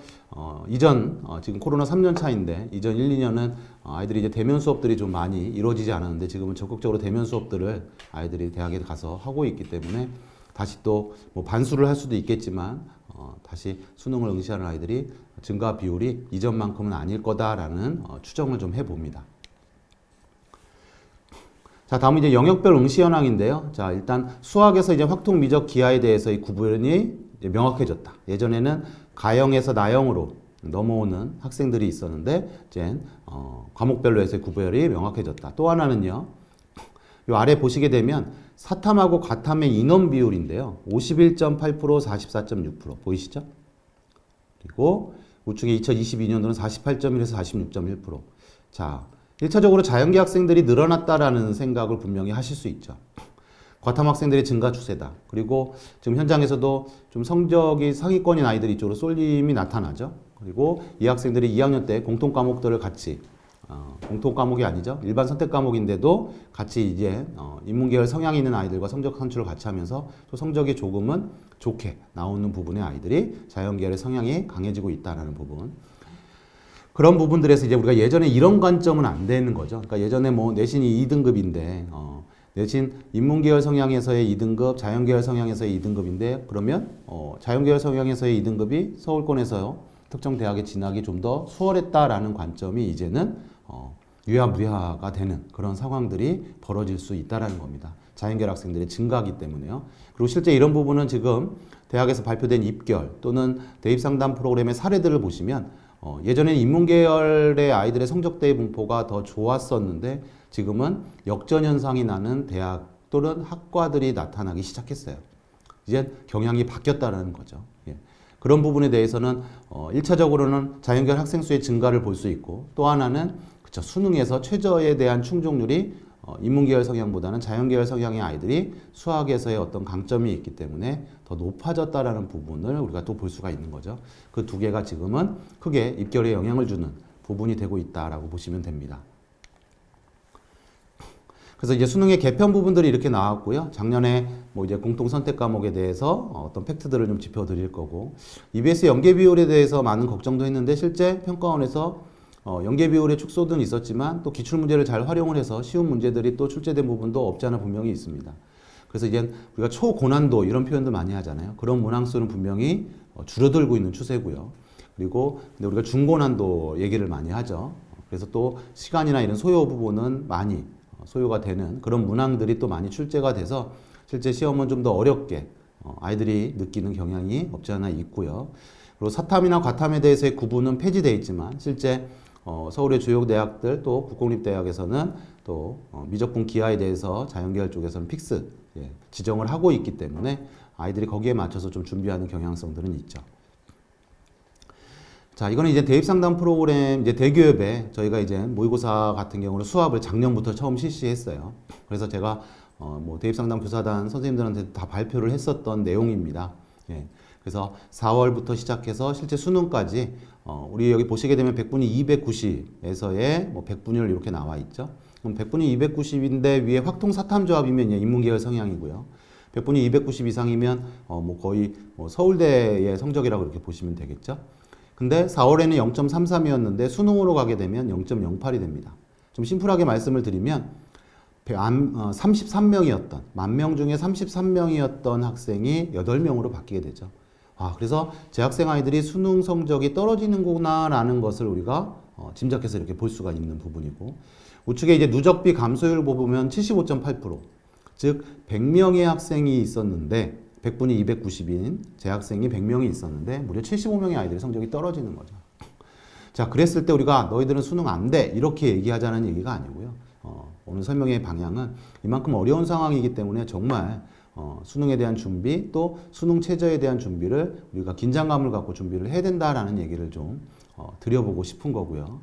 지금 코로나 3년 차인데 이전 1, 2년은 아이들이 이제 대면 수업들이 좀 많이 이루어지지 않았는데 지금은 적극적으로 대면 수업들을 아이들이 대학에 가서 하고 있기 때문에 다시 또 뭐 반수를 할 수도 있겠지만 다시 수능을 응시하는 아이들이 증가 비율이 이전만큼은 아닐 거다라는 추정을 좀 해봅니다. 자, 다음은 이제 영역별 응시 현황인데요. 자, 일단 수학에서 이제 확통, 미적, 기하에 대해서의 구분이 이제 명확해졌다. 예전에는 가형에서 나형으로 넘어오는 학생들이 있었는데 이제 과목별로 해서 구별이 명확해졌다. 또 하나는요. 요 아래 보시게 되면 사탐하고 과탐의 인원 비율인데요. 51.8%, 44.6% 보이시죠? 그리고 우측에 2022년도는 48.1에서 46.1%. 자, 1차적으로 자연계 학생들이 늘어났다라는 생각을 분명히 하실 수 있죠. 과탐 학생들의 증가 추세다. 그리고 지금 현장에서도 좀 성적이 상위권인 아이들이 이쪽으로 쏠림이 나타나죠. 그리고 이 학생들이 2학년 때 공통 과목들을 같이 공통 과목이 아니죠. 일반 선택 과목인데도 같이 이제 인문계열 성향이 있는 아이들과 성적 산출을 같이 하면서 또 성적이 조금은 좋게 나오는 부분의 아이들이 자연계열의 성향이 강해지고 있다라는 부분. 그런 부분들에서 이제 우리가 예전에 이런 관점은 안 되는 거죠. 그러니까 예전에 뭐 내신이 2등급인데 내신 인문계열 성향에서의 2등급, 자연계열 성향에서의 2등급인데 그러면 자연계열 성향에서의 2등급이 서울권에서 특정 대학에 진학이 좀 더 수월했다라는 관점이 이제는 유야무야가 되는 그런 상황들이 벌어질 수 있다라는 겁니다. 자연계열 학생들의 증가하기 때문에요. 그리고 실제 이런 부분은 지금 대학에서 발표된 입결 또는 대입상담 프로그램의 사례들을 보시면 예전에는 인문계열의 아이들의 성적대의 분포가 더 좋았었는데 지금은 역전 현상이 나는 대학 또는 학과들이 나타나기 시작했어요. 이제 경향이 바뀌었다는 거죠. 그런 부분에 대해서는 1차적으로는 자연계열 학생 수의 증가를 볼 수 있고 또 하나는 그쵸, 수능에서 최저에 대한 충족률이 인문계열 성향보다는 자연계열 성향의 아이들이 수학에서의 어떤 강점이 있기 때문에 더 높아졌다라는 부분을 우리가 또 볼 수가 있는 거죠. 그 두 개가 지금은 크게 입결에 영향을 주는 부분이 되고 있다라고 보시면 됩니다. 그래서 이제 수능의 개편 부분들이 이렇게 나왔고요. 작년에 뭐 이제 공통 선택 과목에 대해서 어떤 팩트들을 좀 짚어드릴 거고, EBS 연계 비율에 대해서 많은 걱정도 했는데 실제 평가원에서 연계 비율의 축소는 있었지만 또 기출 문제를 잘 활용을 해서 쉬운 문제들이 또 출제된 부분도 없지 않아 분명히 있습니다. 그래서 이제 우리가 초고난도 이런 표현도 많이 하잖아요. 그런 문항수는 분명히 줄어들고 있는 추세고요. 그리고 근데 우리가 중고난도 얘기를 많이 하죠. 그래서 또 시간이나 이런 소요 부분은 많이 소요가 되는 그런 문항들이 또 많이 출제가 돼서 실제 시험은 좀 더 어렵게 아이들이 느끼는 경향이 없지 않아 있고요. 그리고 사탐이나 과탐에 대해서의 구분은 폐지되어 있지만 실제 서울의 주요 대학들 또 국공립대학에서는 또 미적분 기하에 대해서 자연계열 쪽에서는 픽스 지정을 하고 있기 때문에 아이들이 거기에 맞춰서 좀 준비하는 경향성들은 있죠. 자, 이거는 이제 대입상담 프로그램 이제 대교협에 저희가 이제 모의고사 같은 경우는 수업을 작년부터 처음 실시했어요. 그래서 제가 뭐 대입상담 교사단 선생님들한테 다 발표를 했었던 내용입니다. 예. 그래서 4월부터 시작해서 실제 수능까지 우리 여기 보시게 되면 백분위 290에서의 뭐 백분율 이렇게 나와 있죠. 그럼 백분위 290인데 위에 확통사탐조합이면 인문계열 성향이고요. 백분위 290 이상이면 뭐 거의 뭐 서울대의 성적이라고 이렇게 보시면 되겠죠. 근데 4월에는 0.33이었는데 수능으로 가게 되면 0.08이 됩니다. 좀 심플하게 말씀을 드리면 33명이었던, 10,000명 중에 33명이었던 학생이 8명으로 바뀌게 되죠. 그래서 재학생 아이들이 수능 성적이 떨어지는구나 라는 것을 우리가 짐작해서 이렇게 볼 수가 있는 부분이고, 우측에 이제 누적비 감소율 보면 75.8%, 즉 100명의 학생이 있었는데 백분위 290인 재학생이 100명이 있었는데 무려 75명의 아이들의 성적이 떨어지는 거죠. 자, 그랬을 때 우리가 너희들은 수능 안 돼 이렇게 얘기하자는 얘기가 아니고요. 오늘 설명의 방향은 이만큼 어려운 상황이기 때문에 정말 수능에 대한 준비 또 수능 최저에 대한 준비를 우리가 긴장감을 갖고 준비를 해야 된다라는 얘기를 좀 드려보고 싶은 거고요.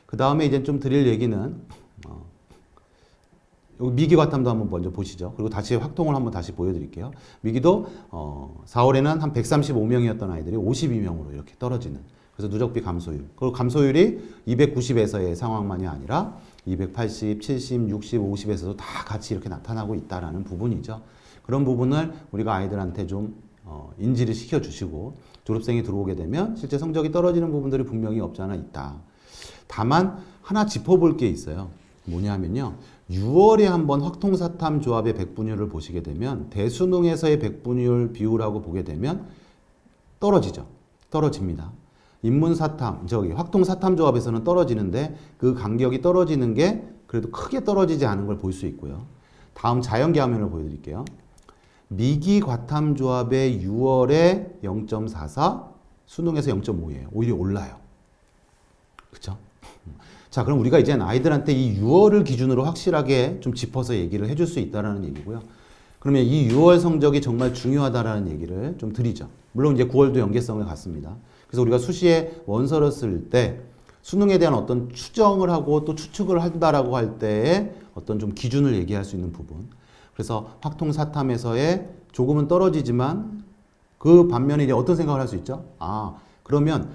그 다음에 이제 좀 드릴 얘기는 여기 미기 과탐도 한번 먼저 보시죠. 그리고 다시 확통을 한번 다시 보여드릴게요. 미기도 4월에는 한 135명이었던 아이들이 52명으로 이렇게 떨어지는, 그래서 누적비 감소율, 그리고 감소율이 290에서의 상황만이 아니라 280, 70, 60, 50에서도 다 같이 이렇게 나타나고 있다라는 부분이죠. 그런 부분을 우리가 아이들한테 좀 인지를 시켜주시고 졸업생이 들어오게 되면 실제 성적이 떨어지는 부분들이 분명히 없지 않아 있다. 다만 하나 짚어볼 게 있어요. 뭐냐면요. 6월에 한번 확통사탐 조합의 백분율을 보시게 되면 대수능에서의 백분율 비율하고 보게 되면 떨어지죠. 떨어집니다. 인문사탐, 확통사탐 조합에서는 떨어지는데 그 간격이 떨어지는 게 그래도 크게 떨어지지 않은 걸 볼 수 있고요. 다음 자연계 화면을 보여드릴게요. 미기 과탐 조합의 6월에 0.44, 수능에서 0.5예요. 오히려 올라요. 그쵸? 자, 그럼 우리가 이제 아이들한테 이 6월을 기준으로 확실하게 좀 짚어서 얘기를 해줄 수 있다는 얘기고요. 그러면 이 6월 성적이 정말 중요하다라는 얘기를 좀 드리죠. 물론 이제 9월도 연계성을 갖습니다. 그래서 우리가 수시에 원서를 쓸 때 수능에 대한 어떤 추정을 하고 또 추측을 한다라고 할 때에 어떤 좀 기준을 얘기할 수 있는 부분. 그래서 확통사탐에서의 조금은 떨어지지만 그 반면에 이제 어떤 생각을 할 수 있죠? 그러면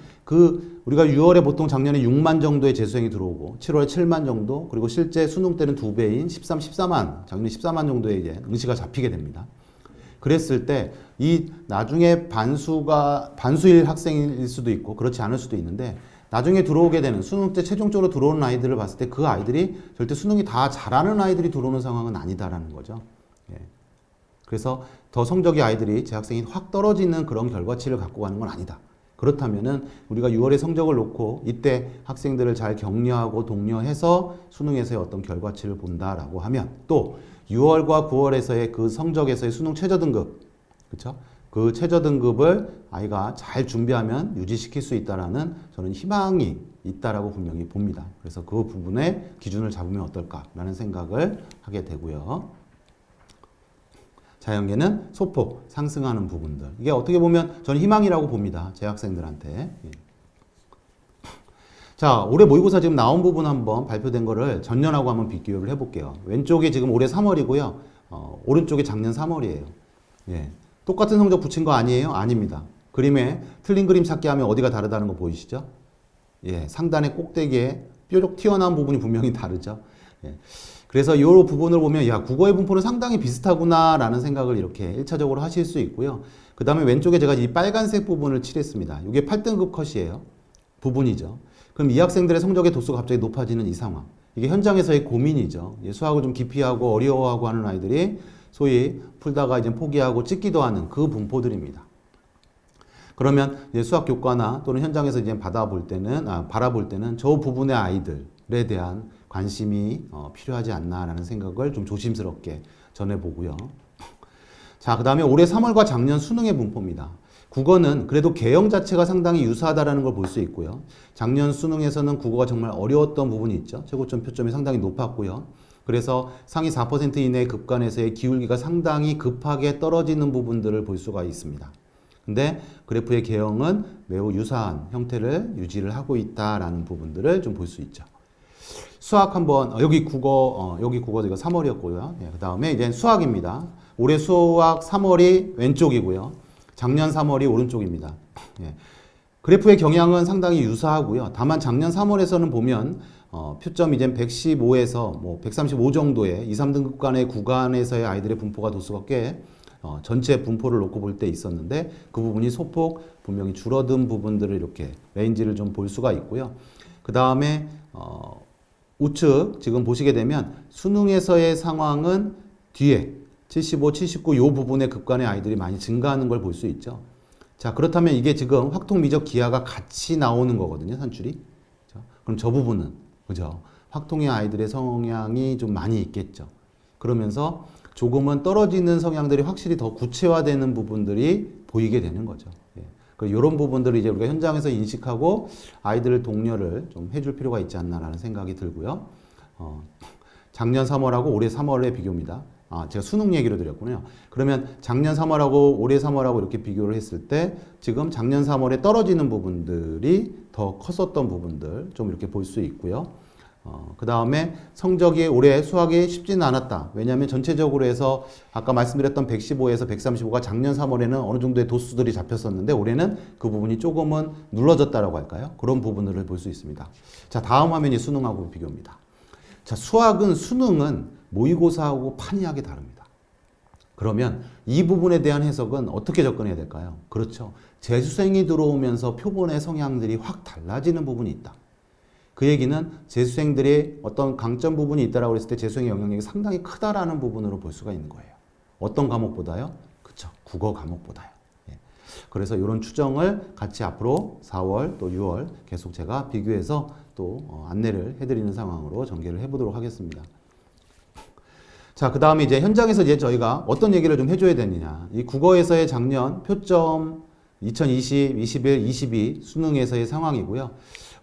우리가 6월에 보통 작년에 6만 정도의 재수생이 들어오고 7월에 7만 정도, 그리고 실제 수능 때는 2배인 14만, 작년에 14만 정도의 이제 응시가 잡히게 됩니다. 그랬을 때 이 나중에 반수일 학생일 수도 있고 그렇지 않을 수도 있는데 나중에 들어오게 되는 수능 때 최종적으로 들어오는 아이들을 봤을 때 그 아이들이 절대 수능이 다 잘하는 아이들이 들어오는 상황은 아니다라는 거죠. 예. 그래서 더 성적이 아이들이 재학생이 확 떨어지는 그런 결과치를 갖고 가는 건 아니다. 그렇다면은 우리가 6월에 성적을 놓고 이때 학생들을 잘 격려하고 독려해서 수능에서의 어떤 결과치를 본다라고 하면 또 6월과 9월에서의 그 성적에서의 수능 최저 등급, 그렇죠? 그 최저 등급을 아이가 잘 준비하면 유지시킬 수 있다라는 저는 희망이 있다라고 분명히 봅니다. 그래서 그 부분에 기준을 잡으면 어떨까라는 생각을 하게 되고요. 자연계는 소폭 상승하는 부분들. 이게 어떻게 보면 저는 희망이라고 봅니다. 제 학생들한테. 자, 올해 모의고사 지금 나온 부분 한번 발표된 거를 전년하고 한번 비교를 해볼게요. 왼쪽이 지금 올해 3월이고요. 오른쪽이 작년 3월이에요. 예. 똑같은 성적 붙인 거 아니에요? 아닙니다. 그림에 틀린 그림 찾기 하면 어디가 다르다는 거 보이시죠? 예. 상단의 꼭대기에 뾰족 튀어나온 부분이 분명히 다르죠. 예. 그래서 이 부분을 보면 야, 국어의 분포는 상당히 비슷하구나 라는 생각을 이렇게 1차적으로 하실 수 있고요. 그 다음에 왼쪽에 제가 이 빨간색 부분을 칠했습니다. 이게 8등급 컷이에요. 부분이죠. 그럼 이 학생들의 성적의 도수가 갑자기 높아지는 이 상황. 이게 현장에서의 고민이죠. 수학을 좀 기피하고 어려워하고 하는 아이들이 소위 풀다가 이제 포기하고 찍기도 하는 그 분포들입니다. 그러면 이제 수학 교과나 또는 현장에서 이제 바라볼 때는 저 부분의 아이들에 대한 관심이 필요하지 않나라는 생각을 좀 조심스럽게 전해보고요. 자, 그 다음에 올해 3월과 작년 수능의 분포입니다. 국어는 그래도 개형 자체가 상당히 유사하다는 걸 볼 수 있고요. 작년 수능에서는 국어가 정말 어려웠던 부분이 있죠. 최고점 표점이 상당히 높았고요. 그래서 상위 4% 이내 급간에서의 기울기가 상당히 급하게 떨어지는 부분들을 볼 수가 있습니다. 근데 그래프의 개형은 매우 유사한 형태를 유지를 하고 있다라는 부분들을 좀 볼 수 있죠. 수학 한번 여기 국어 이거 3월이었고요. 그 다음에 이제 수학입니다. 올해 수학 3월이 왼쪽이고요. 작년 3월이 오른쪽입니다. 그래프의 경향은 상당히 유사하고요. 다만 작년 3월에서는 보면 표점이 이제 115에서 뭐 135 정도의 2, 3등급 간의 구간에서의 아이들의 분포가 도수가 꽤 전체 분포를 놓고 볼 때 있었는데 그 부분이 소폭 분명히 줄어든 부분들을 이렇게 레인지를 좀 볼 수가 있고요. 그 다음에 우측 지금 보시게 되면 수능에서의 상황은 뒤에 75, 79 요 부분의 급간의 아이들이 많이 증가하는 걸 볼 수 있죠. 자, 그렇다면 이게 지금 확통, 미적, 기하가 같이 나오는 거거든요, 산출이. 그럼 저 부분은, 그죠? 확통의 아이들의 성향이 좀 많이 있겠죠. 그러면서 조금은 떨어지는 성향들이 확실히 더 구체화되는 부분들이 보이게 되는 거죠. 이런 부분들을 이제 우리가 현장에서 인식하고 아이들 독려를 좀 해줄 필요가 있지 않나라는 생각이 들고요. 작년 3월하고 올해 3월의 비교입니다. 제가 수능 얘기로 드렸군요. 그러면 작년 3월하고 올해 3월하고 이렇게 비교를 했을 때 지금 작년 3월에 떨어지는 부분들이 더 컸었던 부분들 좀 이렇게 볼 수 있고요. 그 다음에 성적이 올해 수학이 쉽지는 않았다. 왜냐하면 전체적으로 해서 아까 말씀드렸던 115에서 135가 작년 3월에는 어느 정도의 도수들이 잡혔었는데 올해는 그 부분이 조금은 눌러졌다라고 할까요? 그런 부분들을 볼 수 있습니다. 자, 다음 화면이 수능하고 비교입니다. 자, 수능은 모의고사하고 판이하게 다릅니다. 그러면 이 부분에 대한 해석은 어떻게 접근해야 될까요? 그렇죠. 재수생이 들어오면서 표본의 성향들이 확 달라지는 부분이 있다. 그 얘기는 재수생들이 어떤 강점 부분이 있다라고 했을 때 재수생의 영향력이 상당히 크다라는 부분으로 볼 수가 있는 거예요. 어떤 과목보다요? 그쵸. 국어 과목보다요. 그래서 이런 추정을 같이 앞으로 4월 또 6월 계속 제가 비교해서 또 안내를 해드리는 상황으로 전개를 해보도록 하겠습니다. 자, 그 다음에 이제 현장에서 이제 저희가 어떤 얘기를 좀 해줘야 되느냐. 이 국어에서의 작년 표점 2020, 21, 22 수능에서의 상황이고요.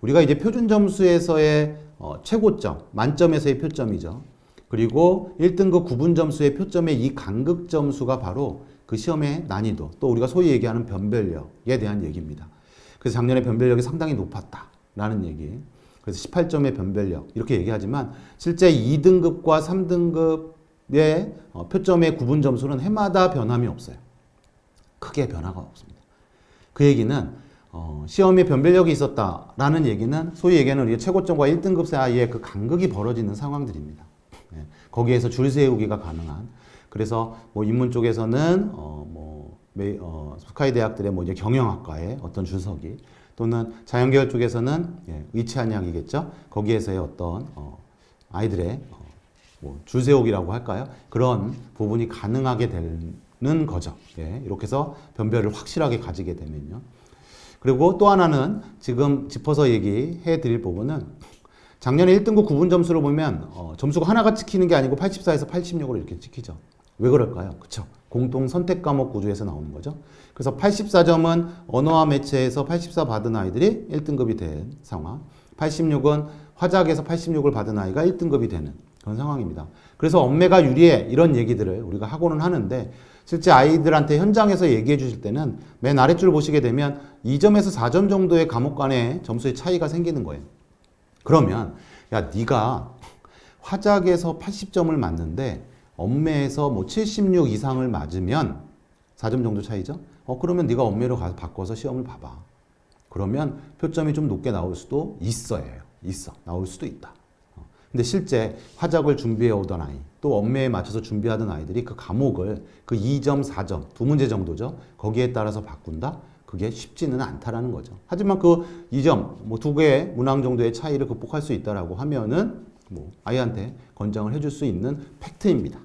우리가 이제 표준 점수에서의 최고점, 만점에서의 표점이죠. 그리고 1등급 구분 점수의 표점의 이 간극 점수가 바로 그 시험의 난이도, 또 우리가 소위 얘기하는 변별력에 대한 얘기입니다. 그래서 작년에 변별력이 상당히 높았다라는 얘기. 그래서 18점의 변별력 이렇게 얘기하지만 실제 2등급과 3등급의 표점의 구분 점수는 해마다 변함이 없어요. 크게 변화가 없습니다. 그 얘기는 시험에 변별력이 있었다라는 얘기는 소위 얘기하는 우리가 최고점과 1등급 사이에 그 간극이 벌어지는 상황들입니다. 거기에서 줄 세우기가 가능한. 그래서 뭐 인문 쪽에서는 스카이 대학들의 뭐 이제 경영학과의 어떤 줄서기 또는 자연계열 쪽에서는 의치한양이겠죠. 거기에서의 어떤 아이들의 줄 세우기라고 할까요? 그런 부분이 가능하게 되는 거죠. 이렇게 해서 변별을 확실하게 가지게 되면요. 그리고 또 하나는 지금 짚어서 얘기해 드릴 부분은 작년에 1등급 구분 점수를 보면 점수가 하나가 찍히는 게 아니고 84에서 86으로 이렇게 찍히죠. 왜 그럴까요? 그쵸? 공통 선택 과목 구조에서 나오는 거죠. 그래서 84점은 언어와 매체에서 84 받은 아이들이 1등급이 된 상황. 86은 화작에서 86을 받은 아이가 1등급이 되는 그런 상황입니다. 그래서 엄매가 유리해 이런 얘기들을 우리가 하고는 하는데 실제 아이들한테 현장에서 얘기해 주실 때는 맨 아랫줄 보시게 되면 2점에서 4점 정도의 과목 간의 점수의 차이가 생기는 거예요. 그러면 야, 네가 화작에서 80점을 맞는데 엄매에서 뭐 76 이상을 맞으면 4점 정도 차이죠? 그러면 네가 엄매로 가서 바꿔서 시험을 봐봐. 그러면 표점이 좀 높게 나올 수도 있어요. 나올 수도 있다. 근데 실제 화작을 준비해 오던 아이, 또 엄매에 맞춰서 준비하던 아이들이 그 과목을 그 2점, 4점, 두 문제 정도죠. 거기에 따라서 바꾼다? 그게 쉽지는 않다라는 거죠. 하지만 그 2점, 뭐 두 개의 문항 정도의 차이를 극복할 수 있다라고 하면은 뭐 아이한테 권장을 해줄 수 있는 팩트입니다.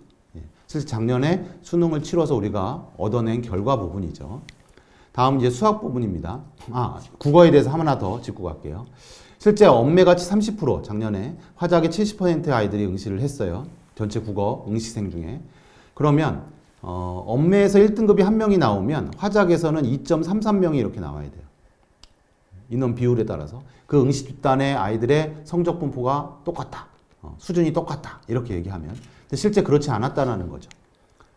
실제 작년에 수능을 치러서 우리가 얻어낸 결과 부분이죠. 다음 이제 수학 부분입니다. 국어에 대해서 하나 더 짚고 갈게요. 실제 언매같이 30% 작년에 화작에 70%의 아이들이 응시를 했어요. 전체 국어 응시생 중에. 그러면 언매에서 1등급이 한 명이 나오면 화작에서는 2.33명이 이렇게 나와야 돼요. 인원 비율에 따라서 그 응시 뒷단의 아이들의 성적 분포가 똑같다. 수준이 똑같다. 이렇게 얘기하면. 근데 실제 그렇지 않았다는 거죠.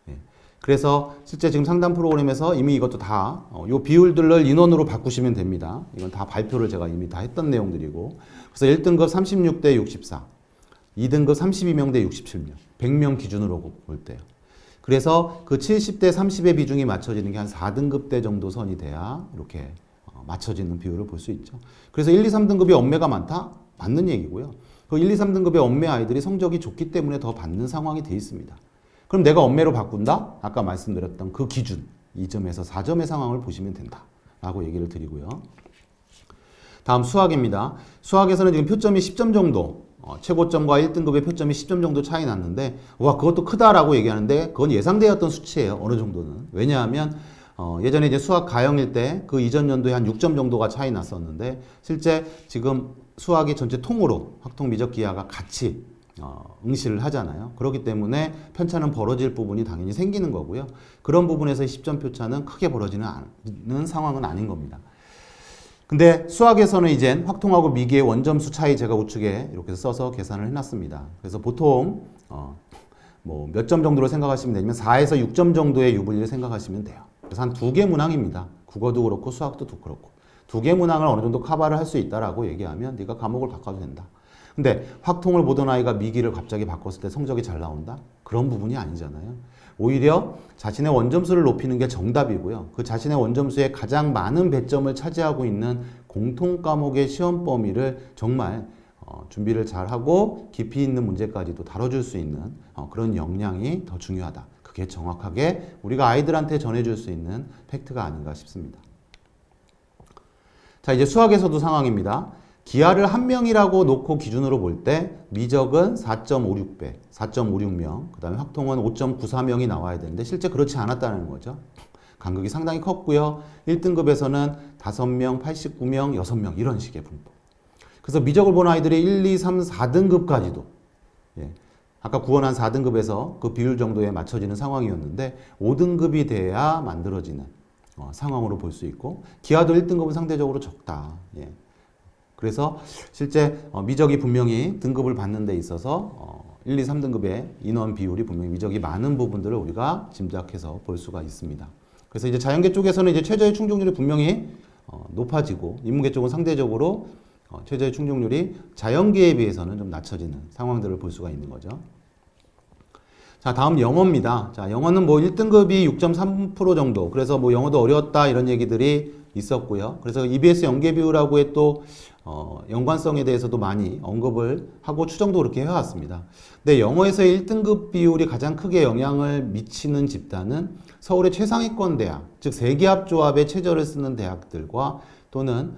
예. 그래서 실제 지금 상담 프로그램에서 이미 이것도 다 요 비율들을 인원으로 바꾸시면 됩니다. 이건 다 발표를 제가 이미 다 했던 내용들이고. 그래서 1등급 36대 64, 2등급 32명 대 67명, 100명 기준으로 볼 때요. 그래서 그 70대 30의 비중이 맞춰지는 게 한 4등급 대 정도 선이 돼야 이렇게 맞춰지는 비율을 볼 수 있죠. 그래서 1, 2, 3등급이 언매가 많다? 맞는 얘기고요. 그 1, 2, 3등급의 언매 아이들이 성적이 좋기 때문에 더 받는 상황이 돼 있습니다. 그럼 내가 언매로 바꾼다? 아까 말씀드렸던 그 기준 2점에서 4점의 상황을 보시면 된다 라고 얘기를 드리고요. 다음 수학입니다. 수학에서는 지금 표점이 10점 정도, 최고점과 1등급의 표점이 10점 정도 차이 났는데 와 그것도 크다라고 얘기하는데 그건 예상되었던 수치예요. 어느 정도는. 왜냐하면 예전에 이제 수학 가형일 때 그 이전 연도에 한 6점 정도가 차이 났었는데 실제 지금 수학이 전체 통으로 학통 미적 기하가 같이 응시를 하잖아요. 그렇기 때문에 편차는 벌어질 부분이 당연히 생기는 거고요. 그런 부분에서 10점 표차는 크게 벌어지는 상황은 아닌 겁니다. 근데 수학에서는 이젠 확통하고 미기의 원점수 차이 제가 우측에 이렇게 써서 계산을 해놨습니다. 그래서 보통 뭐 몇 점 정도로 생각하시면 되냐면 4에서 6점 정도의 유불리를 생각하시면 돼요. 그래서 한 2개 문항입니다. 국어도 그렇고 수학도 그렇고. 2개 문항을 어느 정도 커버를 할 수 있다라고 얘기하면 네가 과목을 바꿔도 된다. 근데 확통을 보던 아이가 미기를 갑자기 바꿨을 때 성적이 잘 나온다? 그런 부분이 아니잖아요. 오히려 자신의 원점수를 높이는 게 정답이고요. 그 자신의 원점수에 가장 많은 배점을 차지하고 있는 공통 과목의 시험 범위를 정말 준비를 잘하고 깊이 있는 문제까지도 다뤄줄 수 있는 그런 역량이 더 중요하다. 그게 정확하게 우리가 아이들한테 전해줄 수 있는 팩트가 아닌가 싶습니다. 자, 이제 수학에서도 상황입니다. 기하를 한 명이라고 놓고 기준으로 볼 때 미적은 4.56배, 4.56명, 그 다음에 확통은 5.94명이 나와야 되는데 실제 그렇지 않았다는 거죠. 간극이 상당히 컸고요. 1등급에서는 5명, 89명, 6명 이런 식의 분포. 그래서 미적을 본 아이들이 1, 2, 3, 4등급까지도 아까 구원한 4등급에서 그 비율 정도에 맞춰지는 상황이었는데 5등급이 돼야 만들어지는 상황으로 볼 수 있고 기하도 1등급은 상대적으로 적다. 그래서 실제 미적이 분명히 등급을 받는 데 있어서 1, 2, 3등급의 인원 비율이 분명히 미적이 많은 부분들을 우리가 짐작해서 볼 수가 있습니다. 그래서 이제 자연계 쪽에서는 이제 최저의 충족률이 분명히 높아지고 인문계 쪽은 상대적으로 최저의 충족률이 자연계에 비해서는 좀 낮춰지는 상황들을 볼 수가 있는 거죠. 자, 다음 영어입니다. 자, 영어는 뭐 1등급이 6.3% 정도. 그래서 뭐 영어도 어려웠다 이런 얘기들이 있었고요. 그래서 EBS 연계 비율하고의 또 연관성에 대해서도 많이 언급을 하고 추정도 그렇게 해왔습니다. 근데 영어에서의 1등급 비율이 가장 크게 영향을 미치는 집단은 서울의 최상위권 대학, 즉 세계합조합의 최저를 쓰는 대학들과 또는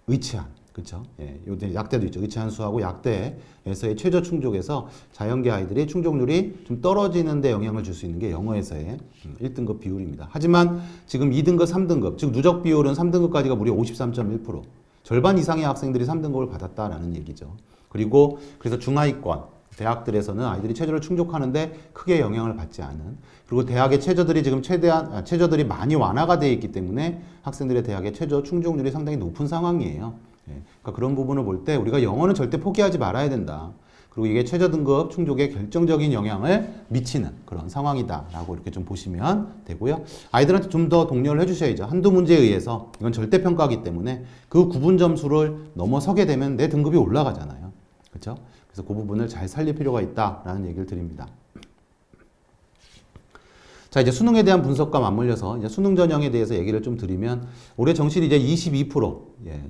의치한, 그렇죠? 요새 약대도 있죠. 의치한 수하고 약대에서의 최저 충족에서 자연계 아이들이 충족률이 좀 떨어지는 데 영향을 줄 수 있는 게 영어에서의 1등급 비율입니다. 하지만 지금 2등급, 3등급, 즉 누적 비율은 3등급까지가 무려 53.1%. 절반 이상의 학생들이 3등급을 받았다라는 얘기죠. 그리고 그래서 중하위권 대학들에서는 아이들이 최저를 충족하는데 크게 영향을 받지 않은, 그리고 대학의 최저들이 지금 최저들이 많이 완화가 되어 있기 때문에 학생들의 대학의 최저 충족률이 상당히 높은 상황이에요. 그러니까 그런 부분을 볼 때 우리가 영어는 절대 포기하지 말아야 된다. 그리고 이게 최저 등급 충족에 결정적인 영향을 미치는 그런 상황이다라고 이렇게 좀 보시면 되고요. 아이들한테 좀 더 독려를 해주셔야죠. 한두 문제에 의해서 이건 절대 평가이기 때문에 그 구분 점수를 넘어서게 되면 내 등급이 올라가잖아요. 그렇죠? 그래서 그 부분을 잘 살릴 필요가 있다라는 얘기를 드립니다. 자, 이제 수능에 대한 분석과 맞물려서 이제 수능 전형에 대해서 얘기를 좀 드리면 올해 정시율이 이제 22%,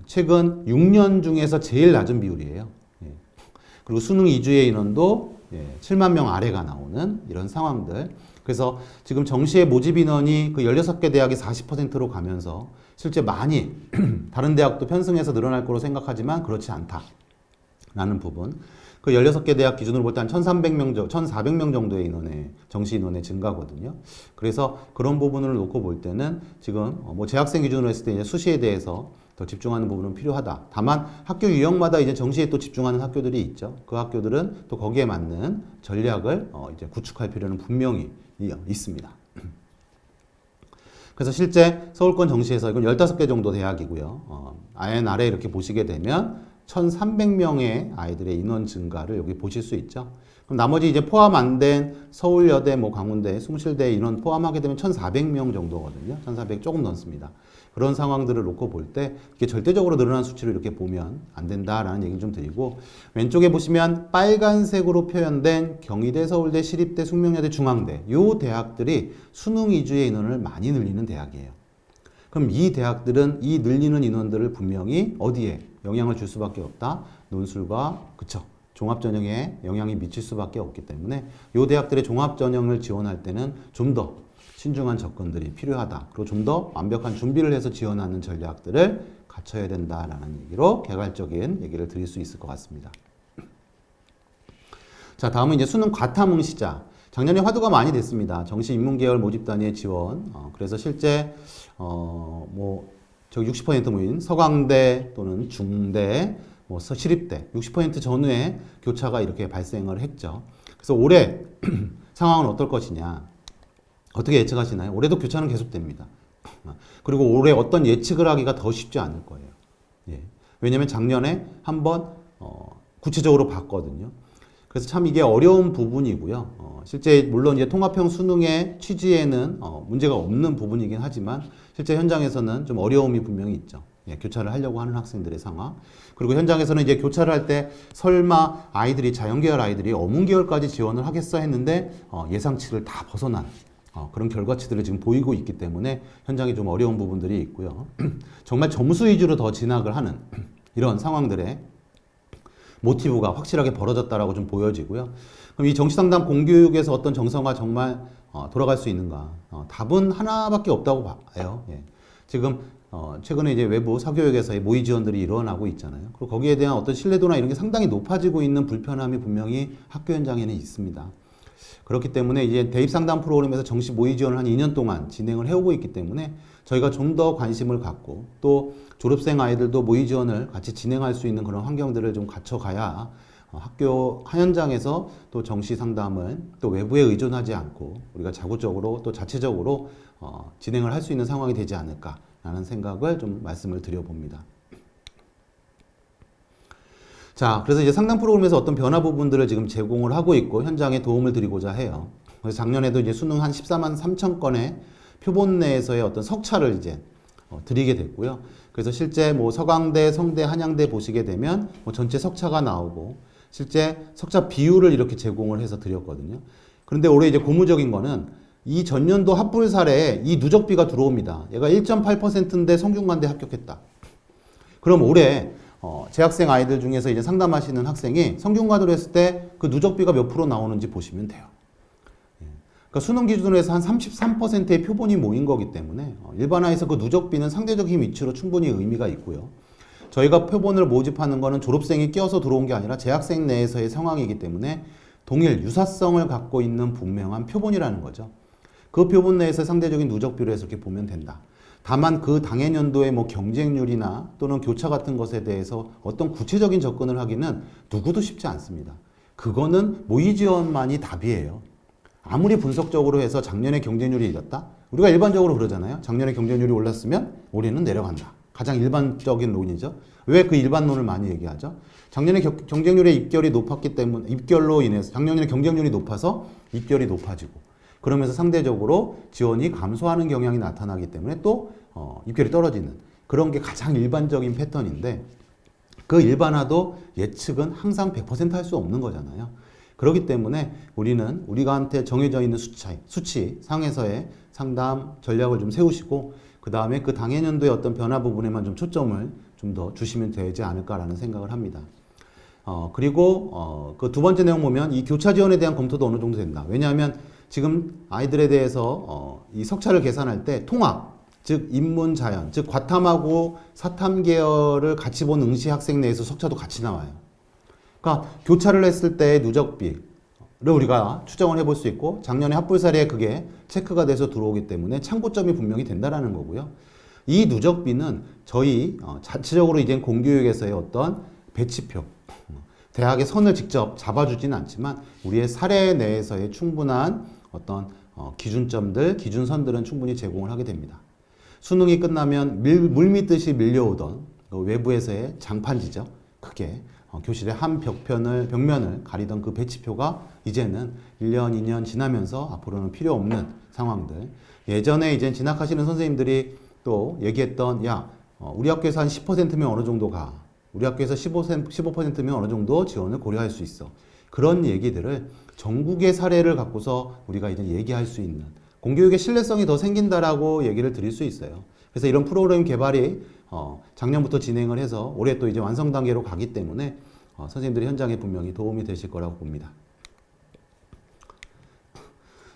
최근 6년 중에서 제일 낮은 비율이에요. 그리고 수능 2주의 인원도 7만 명 아래가 나오는 이런 상황들. 그래서 지금 정시의 모집 인원이 그 16개 대학이 40%로 가면서 실제 많이 다른 대학도 편승해서 늘어날 거로 생각하지만 그렇지 않다라는 부분. 그 16개 대학 기준으로 볼 때 한 1,300명, 1,400명 정도의 인원의, 정시 인원의 증가거든요. 그래서 그런 부분을 놓고 볼 때는 지금 뭐 재학생 기준으로 했을 때 이제 수시에 대해서 더 집중하는 부분은 필요하다. 다만 학교 유형마다 이제 정시에 또 집중하는 학교들이 있죠. 그 학교들은 또 거기에 맞는 전략을 이제 구축할 필요는 분명히 있습니다. 그래서 실제 서울권 정시에서 이건 15개 정도 대학이고요. 아래 이렇게 보시게 되면 1,300명의 아이들의 인원 증가를 여기 보실 수 있죠. 그럼 나머지 이제 포함 안 된 서울여대, 뭐 강원대, 숭실대 인원 포함하게 되면 1,400명 정도거든요. 1,400 조금 넘습니다. 그런 상황들을 놓고 볼 때 이게 절대적으로 늘어난 수치로 이렇게 보면 안 된다라는 얘기를 좀 드리고, 왼쪽에 보시면 빨간색으로 표현된 경희대, 서울대, 시립대, 숙명여대, 중앙대 요 대학들이 수능 위주의 인원을 많이 늘리는 대학이에요. 그럼 이 대학들은 이 늘리는 인원들을 분명히 어디에 영향을 줄 수밖에 없다. 논술과 그쵸 종합전형에 영향이 미칠 수밖에 없기 때문에 이 대학들의 종합전형을 지원할 때는 좀 더 신중한 접근들이 필요하다. 그리고 좀 더 완벽한 준비를 해서 지원하는 전략들을 갖춰야 된다라는 얘기로 개괄적인 얘기를 드릴 수 있을 것 같습니다. 자, 다음은 이제 수능 과탐응 시작. 작년에 화두가 많이 됐습니다. 정시 인문계열 모집 단위의 지원. 그래서 실제 저기 60% 모인 서강대 또는 중대, 뭐 시립대 60% 전후에 교차가 이렇게 발생을 했죠. 그래서 올해 상황은 어떨 것이냐? 어떻게 예측하시나요? 올해도 교차는 계속됩니다. 그리고 올해 어떤 예측을 하기가 더 쉽지 않을 거예요. 예. 왜냐하면 작년에 한번 구체적으로 봤거든요. 그래서 참 이게 어려운 부분이고요. 실제 물론 이제 통합형 수능의 취지에는 문제가 없는 부분이긴 하지만 실제 현장에서는 좀 어려움이 분명히 있죠. 예, 교차를 하려고 하는 학생들의 상황. 그리고 현장에서는 이제 교차를 할 때 설마 아이들이 자연계열 아이들이 어문계열까지 지원을 하겠어 했는데 예상치를 다 벗어난 그런 결과치들을 지금 보이고 있기 때문에 현장에 좀 어려운 부분들이 있고요. 정말 점수 위주로 더 진학을 하는 이런 상황들의 모티브가 확실하게 벌어졌다라고 좀 보여지고요. 그럼 이 정시상담 공교육에서 어떤 정서가 정말 돌아갈 수 있는가? 답은 하나밖에 없다고 봐요. 예. 지금 최근에 이제 외부 사교육에서의 모의 지원들이 일어나고 있잖아요. 그리고 거기에 대한 어떤 신뢰도나 이런 게 상당히 높아지고 있는 불편함이 분명히 학교 현장에는 있습니다. 그렇기 때문에 이제 대입 상담 프로그램에서 정시 모의 지원을 한 2년 동안 진행을 해오고 있기 때문에 저희가 좀 더 관심을 갖고 또 졸업생 아이들도 모의 지원을 같이 진행할 수 있는 그런 환경들을 좀 갖춰가야 학교 현장에서 또 정시 상담을 또 외부에 의존하지 않고 우리가 자구적으로 또 자체적으로 진행을 할 수 있는 상황이 되지 않을까라는 생각을 좀 말씀을 드려봅니다. 자, 그래서 이제 상담 프로그램에서 어떤 변화 부분들을 지금 제공을 하고 있고 현장에 도움을 드리고자 해요. 그래서 작년에도 이제 수능 한 14만 3천 건의 표본 내에서의 어떤 석차를 이제 드리게 됐고요. 그래서 실제 뭐 서강대, 성대, 한양대 보시게 되면 뭐 전체 석차가 나오고 실제 석차 비율을 이렇게 제공을 해서 드렸거든요. 그런데 올해 이제 고무적인 거는 이 전년도 합불 사례에 이 누적비가 들어옵니다. 얘가 1.8%인데 성균관대 합격했다. 그럼 올해 재학생 아이들 중에서 이제 상담하시는 학생이 성균관으로 했을 때 그 누적비가 몇 프로 나오는지 보시면 돼요. 그러니까 수능 기준으로 해서 한 33%의 표본이 모인 거기 때문에 일반화해서 그 누적비는 상대적인 위치로 충분히 의미가 있고요. 저희가 표본을 모집하는 거는 졸업생이 끼어서 들어온 게 아니라 재학생 내에서의 상황이기 때문에 동일 유사성을 갖고 있는 분명한 표본이라는 거죠. 그 표본 내에서 상대적인 누적비로 해서 이렇게 보면 된다. 다만 그 당해년도의 뭐 경쟁률이나 또는 교차 같은 것에 대해서 어떤 구체적인 접근을 하기는 누구도 쉽지 않습니다. 그거는 모의 지원만이 답이에요. 아무리 분석적으로 해서 작년에 경쟁률이 이겼다? 우리가 일반적으로 그러잖아요. 작년에 경쟁률이 올랐으면 올해는 내려간다. 가장 일반적인 론이죠. 왜 그 일반론을 많이 얘기하죠? 작년에 경쟁률의 입결이 높았기 때문에 입결로 인해서 작년에 경쟁률이 높아서 입결이 높아지고 그러면서 상대적으로 지원이 감소하는 경향이 나타나기 때문에 또 입결이 떨어지는 그런 게 가장 일반적인 패턴인데 그 일반화도 예측은 항상 100% 할 수 없는 거잖아요. 그렇기 때문에 우리는 우리가한테 정해져 있는 수치 상에서의 상담 전략을 좀 세우시고 그 다음에 그 당해년도의 어떤 변화 부분에만 좀 초점을 좀 더 주시면 되지 않을까라는 생각을 합니다. 그리고 그 두 번째 내용 보면 이 교차 지원에 대한 검토도 어느 정도 된다. 왜냐하면 지금 아이들에 대해서 이 석차를 계산할 때 통합, 즉 인문 자연, 즉 과탐하고 사탐 계열을 같이 본 응시 학생 내에서 석차도 같이 나와요. 그러니까 교차를 했을 때의 누적비를 우리가 추정을 해볼 수 있고 작년에 합불사례에 그게 체크가 돼서 들어오기 때문에 참고점이 분명히 된다라는 거고요. 이 누적비는 저희 자체적으로 이제 공교육에서의 어떤 배치표, 대학의 선을 직접 잡아주지는 않지만 우리의 사례 내에서의 충분한 어떤 기준점들, 기준선들은 충분히 제공을 하게 됩니다. 수능이 끝나면 물밀듯이 밀려오던 외부에서의 장판지죠. 크게 교실의 한 벽면을 가리던 그 배치표가 이제는 1년, 2년 지나면서 앞으로는 필요 없는 상황들. 예전에 이제 진학하시는 선생님들이 또 얘기했던 우리 학교에서 한 10%면 어느 정도 가. 우리 학교에서 15%면 어느 정도 지원을 고려할 수 있어. 그런 얘기들을 전국의 사례를 갖고서 우리가 이제 얘기할 수 있는 공교육의 신뢰성이 더 생긴다라고 얘기를 드릴 수 있어요. 그래서 이런 프로그램 개발이 작년부터 진행을 해서 올해 또 이제 완성 단계로 가기 때문에 선생님들이 현장에 분명히 도움이 되실 거라고 봅니다.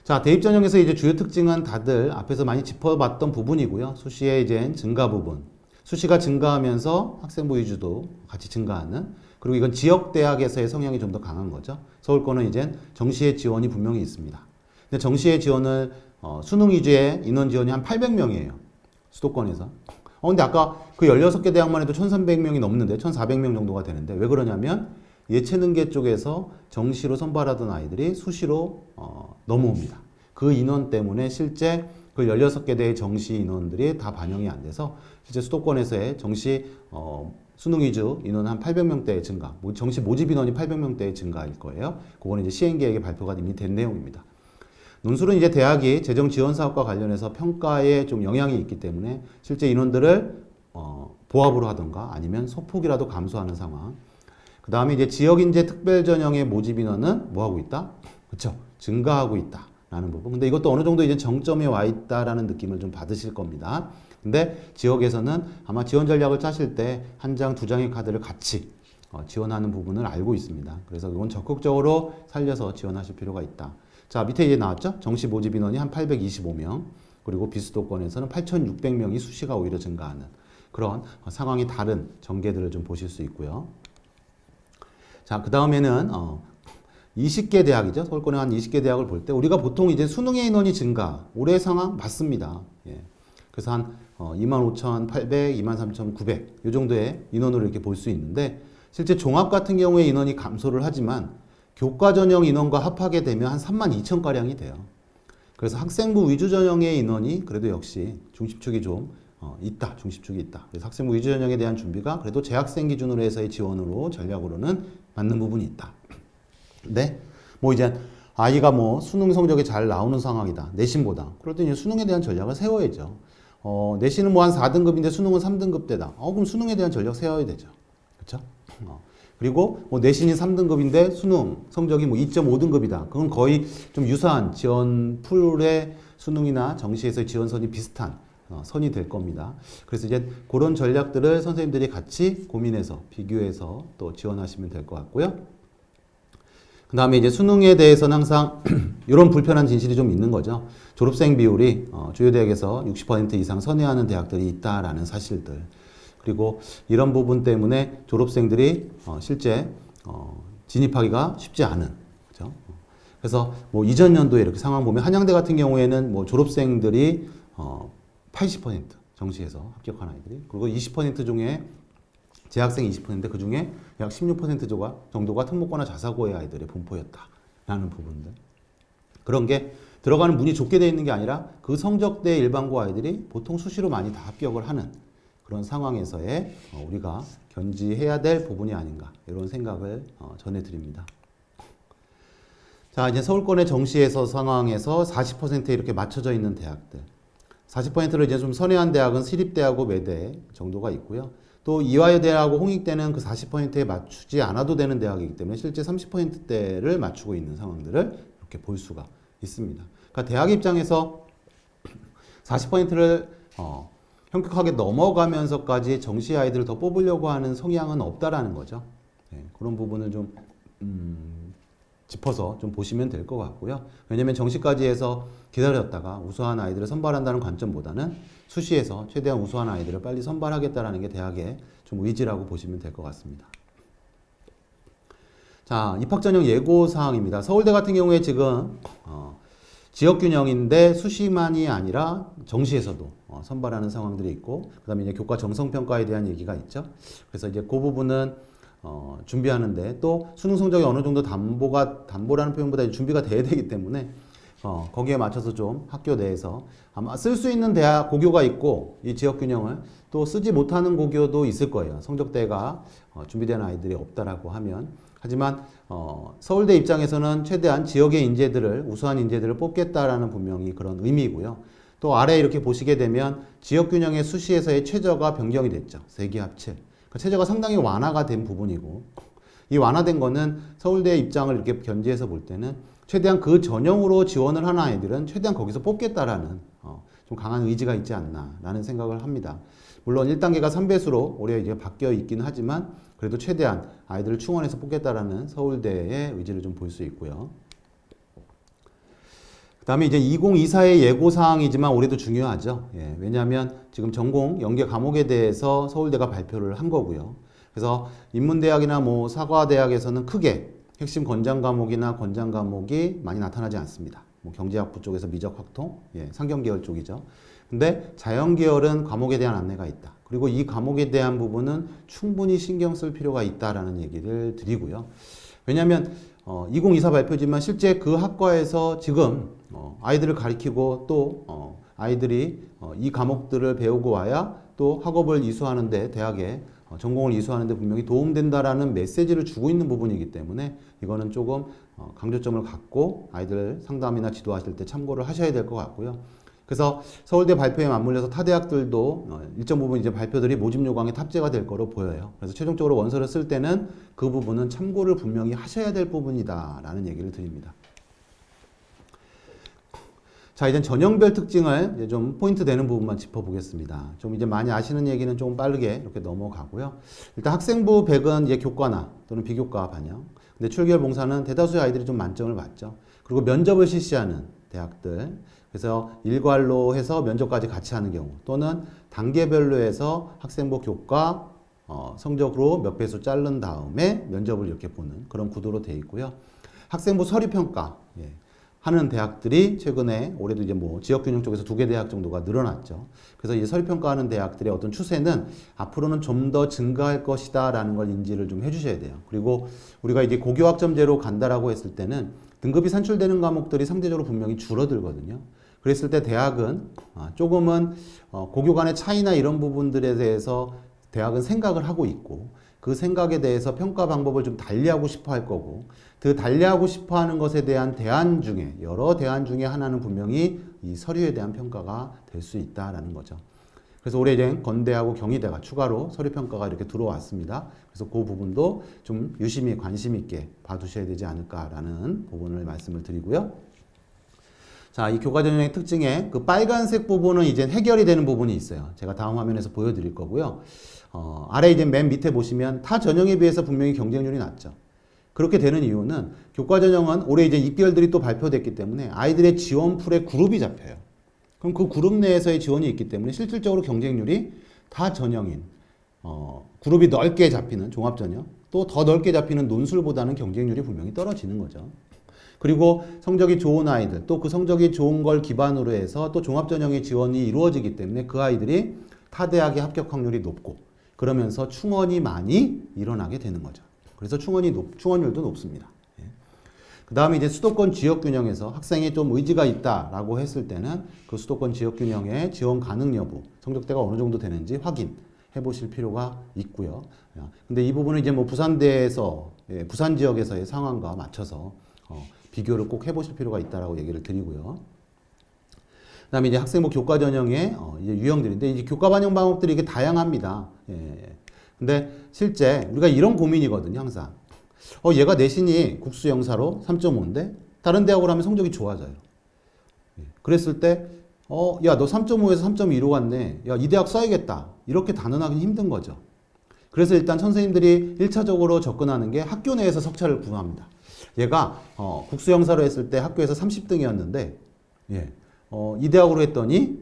자, 대입 전형에서 이제 주요 특징은 다들 앞에서 많이 짚어봤던 부분이고요. 수시의 이제 증가 부분. 수시가 증가하면서 학생부 위주도 같이 증가하는, 그리고 이건 지역 대학에서의 성향이 좀 더 강한 거죠. 서울권은 이제 정시의 지원이 분명히 있습니다. 근데 정시의 지원을 수능 위주의 인원 지원이 한 800명이에요. 수도권에서. 근데 아까 그 16개 대학만 해도 1,300명이 넘는데 1,400명 정도가 되는데 왜 그러냐면 예체능계 쪽에서 정시로 선발하던 아이들이 수시로 넘어옵니다. 그 인원 때문에 실제 그 16개 대의 정시 인원들이 다 반영이 안 돼서 실제 수도권에서의 정시 수능 위주 인원 한 800명대의 증가, 정시 모집 인원이 800명대의 증가일 거예요. 그거는 이제 시행계획에 발표가 이미 된 내용입니다. 논술은 이제 대학이 재정 지원 사업과 관련해서 평가에 좀 영향이 있기 때문에 실제 인원들을 보합으로 하던가 아니면 소폭이라도 감소하는 상황. 그 다음에 이제 지역인재 특별 전형의 모집 인원은 뭐 하고 있다? 그렇죠. 증가하고 있다라는 부분. 근데 이것도 어느 정도 이제 정점에 와 있다라는 느낌을 좀 받으실 겁니다. 근데 지역에서는 아마 지원 전략을 짜실 때 한 장, 두 장의 카드를 같이 지원하는 부분을 알고 있습니다. 그래서 이건 적극적으로 살려서 지원하실 필요가 있다. 자, 밑에 이제 나왔죠? 정시 모집 인원이 한 825명, 그리고 비수도권에서는 8,600명이 수시가 오히려 증가하는 그런 상황이 다른 전개들을 좀 보실 수 있고요. 자, 그 다음에는 20개 대학이죠. 서울권에 한 20개 대학을 볼 때 우리가 보통 이제 수능의 인원이 증가, 올해 상황 맞습니다. 예. 그래서 한 25,800, 23,900 이 정도의 인원으로 이렇게 볼 수 있는데 실제 종합 같은 경우에 인원이 감소를 하지만 교과 전형 인원과 합하게 되면 한 32,000가량이 돼요. 그래서 학생부 위주 전형의 인원이 그래도 역시 중심축이 좀 있다. 중심축이 있다. 그래서 학생부 위주 전형에 대한 준비가 그래도 재학생 기준으로 해서의 지원으로 전략으로는 맞는 부분이 있다. 근데 뭐 이제 아이가 뭐 수능 성적이 잘 나오는 상황이다. 내신보다. 그럴 때 이제 수능에 대한 전략을 세워야죠. 내신은 뭐 한 4등급인데 수능은 3등급대다. 그럼 수능에 대한 전략 세워야 되죠. 그렇죠? 그리고 뭐 내신이 3등급인데 수능 성적이 뭐 2.5등급이다. 그건 거의 좀 유사한 지원 풀의 수능이나 정시에서의 지원선이 비슷한 선이 될 겁니다. 그래서 이제 그런 전략들을 선생님들이 같이 고민해서 비교해서 또 지원하시면 될 것 같고요. 그 다음에 이제 수능에 대해서는 항상 이런 불편한 진실이 좀 있는 거죠. 졸업생 비율이 주요 대학에서 60% 이상 선회하는 대학들이 있다라는 사실들. 그리고 이런 부분 때문에 졸업생들이 실제 진입하기가 쉽지 않은, 그죠? 그래서 뭐 이전 연도에 이렇게 상황 보면 한양대 같은 경우에는 뭐 졸업생들이 80% 정시에서 합격한 아이들이, 그리고 20% 중에 재학생 20%인데 그 중에 약 16% 정도가 특목고나 자사고의 아이들의 분포였다라는 부분들. 그런 게 들어가는 문이 좁게 되어 있는 게 아니라 그 성적대 일반고 아이들이 보통 수시로 많이 다 합격을 하는 그런 상황에서의 우리가 견지해야 될 부분이 아닌가 이런 생각을 전해드립니다. 자, 이제 서울권의 정시에서 상황에서 40%에 이렇게 맞춰져 있는 대학들. 40%를 이제 좀 선회한 대학은 시립대하고 매대 정도가 있고요. 또 이화여대하고 홍익대는 그 40%에 맞추지 않아도 되는 대학이기 때문에 실제 30%대를 맞추고 있는 상황들을 이렇게 볼 수가 있습니다. 그러니까 대학 입장에서 40%를 현격하게 넘어가면서까지 정시 아이들을 더 뽑으려고 하는 성향은 없다라는 거죠. 네, 그런 부분을 좀 짚어서 좀 보시면 될 것 같고요. 왜냐하면 정시까지 해서 기다렸다가 우수한 아이들을 선발한다는 관점보다는 수시에서 최대한 우수한 아이들을 빨리 선발하겠다라는 게 대학의 좀 의지라고 보시면 될 것 같습니다. 자, 입학 전형 예고 사항입니다. 서울대 같은 경우에 지금 지역 균형인데 수시만이 아니라 정시에서도 선발하는 상황들이 있고, 그다음에 이제 교과 정성 평가에 대한 얘기가 있죠. 그래서 이제 그 부분은 준비하는데 또 수능 성적이 어느 정도 담보라는 표현보다 준비가 돼야 되기 때문에 거기에 맞춰서 좀 학교 내에서 아마 쓸 수 있는 대학 고교가 있고, 이 지역 균형을 또 쓰지 못하는 고교도 있을 거예요. 성적대가 준비된 아이들이 없다라고 하면. 하지만 서울대 입장에서는 최대한 지역의 인재들을, 우수한 인재들을 뽑겠다라는 분명히 그런 의미이고요. 또 아래 이렇게 보시게 되면 지역 균형의 수시에서의 최저가 변경이 됐죠. 세기 합칠. 그러니까 최저가 상당히 완화가 된 부분이고, 이 완화된 거는 서울대 입장을 이렇게 견지해서 볼 때는 최대한 그 전형으로 지원을 하는 아이들은 최대한 거기서 뽑겠다라는 좀 강한 의지가 있지 않나라는 생각을 합니다. 물론 1단계가 3배수로 올해 이제 바뀌어 있긴 하지만 그래도 최대한 아이들을 충원해서 뽑겠다라는 서울대의 의지를 좀 볼 수 있고요. 그 다음에 이제 2024의 예고사항이지만 올해도 중요하죠. 예, 왜냐하면 지금 전공 연계 과목에 대해서 서울대가 발표를 한 거고요. 그래서 인문대학이나 뭐 사과대학에서는 크게 핵심 권장 과목이나 권장 과목이 많이 나타나지 않습니다. 뭐 경제학부 쪽에서 미적 확통, 예, 상경계열 쪽이죠. 근데 자연계열은 과목에 대한 안내가 있다. 그리고 이 과목에 대한 부분은 충분히 신경 쓸 필요가 있다라는 얘기를 드리고요. 왜냐하면 2024 발표지만 실제 그 학과에서 지금 아이들을 가리키고 또 아이들이 이 과목들을 배우고 와야 또 학업을 이수하는데, 대학에 전공을 이수하는데 분명히 도움된다라는 메시지를 주고 있는 부분이기 때문에 이거는 조금 강조점을 갖고 아이들 상담이나 지도하실 때 참고를 하셔야 될 것 같고요. 그래서 서울대 발표에 맞물려서 타 대학들도 일정 부분 이제 발표들이 모집 요강에 탑재가 될 거로 보여요. 그래서 최종적으로 원서를 쓸 때는 그 부분은 참고를 분명히 하셔야 될 부분이다라는 얘기를 드립니다. 자, 이제 전형별 특징을 이제 좀 포인트 되는 부분만 짚어보겠습니다. 좀 이제 많이 아시는 얘기는 좀 빠르게 이렇게 넘어가고요. 일단 학생부 100은 이제 교과나 또는 비교과 반영. 근데 출결 봉사는 대다수의 아이들이 좀 만점을 받죠. 그리고 면접을 실시하는 대학들. 그래서 일괄로 해서 면접까지 같이 하는 경우, 또는 단계별로 해서 학생부 교과 성적으로 몇 배수 자른 다음에 면접을 이렇게 보는 그런 구도로 되어 있고요. 학생부 서류평가, 예, 하는 대학들이 최근에 올해도 이제 뭐 지역균형 쪽에서 2개 대학 정도가 늘어났죠. 그래서 이 서류평가하는 대학들의 어떤 추세는 앞으로는 좀 더 증가할 것이다라는 걸 인지를 좀 해주셔야 돼요. 그리고 우리가 이제 고교학점제로 간다라고 했을 때는 등급이 산출되는 과목들이 상대적으로 분명히 줄어들거든요. 그랬을 때 대학은 조금은 고교 간의 차이나 이런 부분들에 대해서 대학은 생각을 하고 있고, 그 생각에 대해서 평가 방법을 좀 달리하고 싶어 할 거고, 그 달리하고 싶어 하는 것에 대한 대안 중에, 여러 대안 중에 하나는 분명히 이 서류에 대한 평가가 될 수 있다라는 거죠. 그래서 올해 이제 건대하고 경희대가 추가로 서류평가가 이렇게 들어왔습니다. 그래서 그 부분도 좀 유심히 관심 있게 봐두셔야 되지 않을까라는 부분을 말씀을 드리고요. 자, 이 교과전형의 특징에 그 빨간색 부분은 이제 해결이 되는 부분이 있어요. 제가 다음 화면에서 보여드릴 거고요. 아래 이제 맨 밑에 보시면 타 전형에 비해서 분명히 경쟁률이 낮죠. 그렇게 되는 이유는 교과전형은 올해 이제 입결들이 또 발표됐기 때문에 아이들의 지원풀에 그룹이 잡혀요. 그럼 그 그룹 내에서의 지원이 있기 때문에 실질적으로 경쟁률이 타 전형인 그룹이 넓게 잡히는 종합전형, 또 더 넓게 잡히는 논술보다는 경쟁률이 분명히 떨어지는 거죠. 그리고 성적이 좋은 아이들, 또 그 성적이 좋은 걸 기반으로 해서 또 종합전형의 지원이 이루어지기 때문에 그 아이들이 타 대학의 합격 확률이 높고, 그러면서 충원이 많이 일어나게 되는 거죠. 그래서 충원율도 높습니다. 예. 그 다음에 이제 수도권 지역균형에서 학생이 좀 의지가 있다라고 했을 때는 그 수도권 지역균형의 지원 가능 여부, 성적대가 어느 정도 되는지 확인해 보실 필요가 있고요. 근데 이 부분은 이제 뭐 부산대에서, 예, 부산 지역에서의 상황과 맞춰서 비교를 꼭 해보실 필요가 있다라고 얘기를 드리고요. 그다음에 이제 학생부 교과 전형의 이제 유형들인데, 이제 교과 반영 방법들이 이게 다양합니다. 예. 근데 실제 우리가 이런 고민이거든요, 항상. 얘가 내신이 국수 영사로 3.5인데 다른 대학으로 하면 성적이 좋아져요. 예. 그랬을 때, 야, 너 3.5에서 3.2로 갔네. 야, 이 대학 써야겠다. 이렇게 단언하기는 힘든 거죠. 그래서 일단 선생님들이 1차적으로 접근하는 게 학교 내에서 석차를 구합니다. 얘가 국수 영사로 했을 때 학교에서 30등이었는데, 예, 이 대학으로 했더니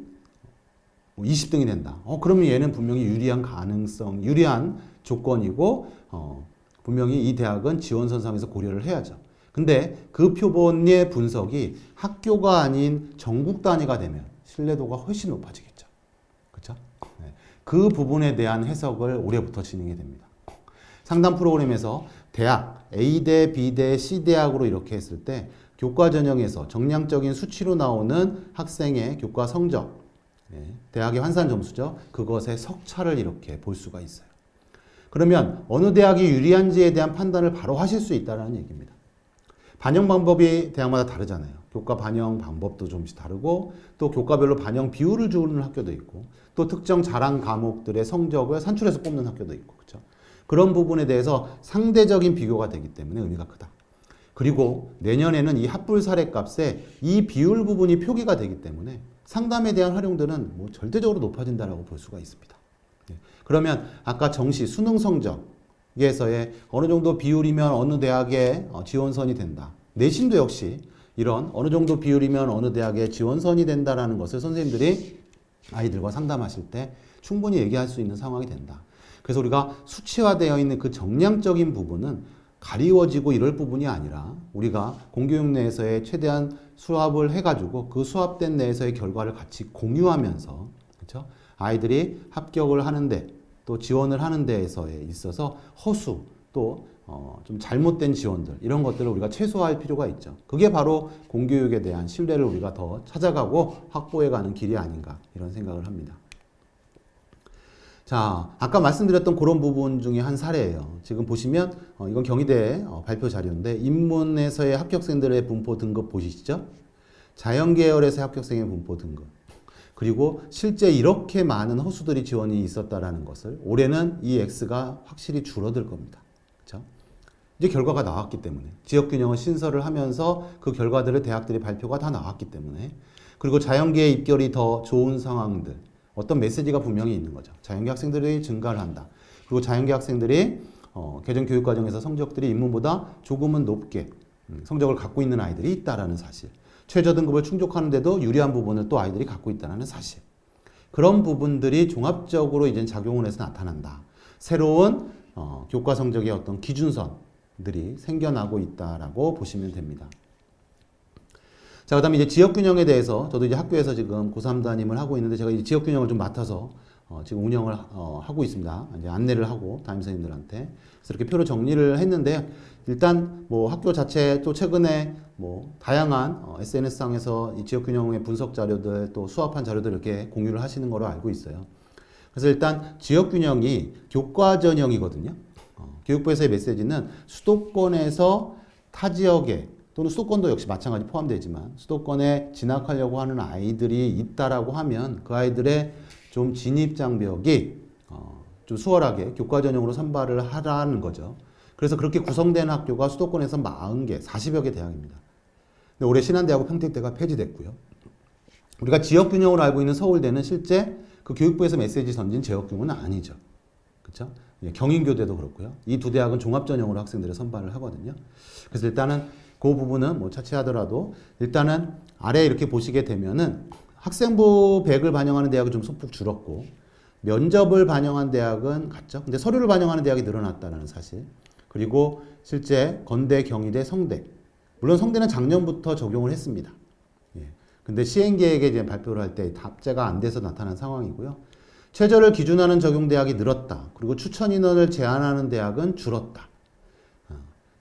20등이 된다. 그러면 얘는 분명히 유리한 조건이고 분명히 이 대학은 지원선상에서 고려를 해야죠. 근데 그 표본의 분석이 학교가 아닌 전국 단위가 되면 신뢰도가 훨씬 높아지겠죠. 그렇죠? 네. 그 부분에 대한 해석을 올해부터 진행이 됩니다. 상담 프로그램에서 대학, A대, B대, C대학으로 이렇게 했을 때 교과 전형에서 정량적인 수치로 나오는 학생의 교과 성적, 대학의 환산 점수죠. 그것의 석차를 이렇게 볼 수가 있어요. 그러면 어느 대학이 유리한지에 대한 판단을 바로 하실 수 있다는 얘기입니다. 반영 방법이 대학마다 다르잖아요. 교과 반영 방법도 좀씩 다르고 또 교과별로 반영 비율을 주는 학교도 있고 또 특정 자랑 과목들의 성적을 산출해서 뽑는 학교도 있고 그렇죠? 그런 부분에 대해서 상대적인 비교가 되기 때문에 의미가 크다. 그리고 내년에는 이 합불 사례 값에 이 비율 부분이 표기가 되기 때문에 상담에 대한 활용도는 뭐 절대적으로 높아진다라고 볼 수가 있습니다. 그러면 아까 정시 수능 성적에서의 어느 정도 비율이면 어느 대학에 지원선이 된다. 내신도 역시 이런 어느 정도 비율이면 어느 대학에 지원선이 된다라는 것을 선생님들이 아이들과 상담하실 때 충분히 얘기할 수 있는 상황이 된다. 그래서 우리가 수치화되어 있는 그 정량적인 부분은 가리워지고 이럴 부분이 아니라 우리가 공교육 내에서의 최대한 수합을 해가지고 그 수합된 내에서의 결과를 같이 공유하면서 그렇죠? 아이들이 합격을 하는데 또 지원을 하는 데에서에 있어서 허수 또 좀 잘못된 지원들 이런 것들을 우리가 최소화할 필요가 있죠. 그게 바로 공교육에 대한 신뢰를 우리가 더 찾아가고 확보해가는 길이 아닌가 이런 생각을 합니다. 자, 아까 말씀드렸던 그런 부분 중에 한 사례예요. 지금 보시면 이건 경희대 발표 자료인데 인문에서의 합격생들의 분포 등급 보시죠? 자연계열에서의 합격생의 분포 등급. 그리고 실제 이렇게 많은 허수들이 지원이 있었다라는 것을 올해는 이 X가 확실히 줄어들 겁니다. 그렇죠? 이제 결과가 나왔기 때문에 지역균형을 신설을 하면서 그 결과들을 대학들이 발표가 다 나왔기 때문에 그리고 자연계의 입결이 더 좋은 상황들 어떤 메시지가 분명히 있는 거죠. 자연계 학생들이 증가를 한다. 그리고 자연계 학생들이 개정 교육 과정에서 성적들이 인문보다 조금은 높게 성적을 갖고 있는 아이들이 있다라는 사실. 최저 등급을 충족하는데도 유리한 부분을 또 아이들이 갖고 있다는 사실. 그런 부분들이 종합적으로 이제 작용을 해서 나타난다. 새로운 교과 성적의 어떤 기준선들이 생겨나고 있다라고 보시면 됩니다. 자, 그 다음에 이제 지역균형에 대해서 저도 이제 학교에서 지금 고3 담임을 하고 있는데 제가 이제 지역균형을 좀 맡아서 지금 운영을 하고 있습니다. 이제 안내를 하고 담임선생님들한테. 그래서 이렇게 표로 정리를 했는데 일단 뭐 학교 자체 또 최근에 뭐 다양한 SNS상에서 이 지역균형의 분석 자료들 또 수합한 자료들 이렇게 공유를 하시는 거로 알고 있어요. 그래서 일단 지역균형이 교과 전형이거든요. 교육부에서의 메시지는 수도권에서 타 지역에 또는 수도권도 역시 마찬가지 포함되지만 수도권에 진학하려고 하는 아이들이 있다라고 하면 그 아이들의 좀 진입 장벽이 좀 수월하게 교과 전형으로 선발을 하라는 거죠. 그래서 그렇게 구성된 학교가 수도권에서 40개, 40여 개 대학입니다. 근데 올해 신한대하고 평택대가 폐지됐고요. 우리가 지역균형으로 알고 있는 서울대는 실제 그 교육부에서 메시지 던진 지역균형은 아니죠. 그렇죠? 경인교대도 그렇고요. 이 두 대학은 종합전형으로 학생들을 선발을 하거든요. 그래서 일단은 그 부분은 뭐 차치하더라도 일단은 아래 이렇게 보시게 되면은 학생부 100을 반영하는 대학이 좀 소폭 줄었고 면접을 반영한 대학은 같죠. 근데 서류를 반영하는 대학이 늘어났다는 사실. 그리고 실제 건대, 경희대, 성대. 물론 성대는 작년부터 적용을 했습니다. 예. 근데 시행계획에 이제 발표를 할 때 답제가 안 돼서 나타난 상황이고요. 최저를 기준하는 적용 대학이 늘었다. 그리고 추천 인원을 제한하는 대학은 줄었다.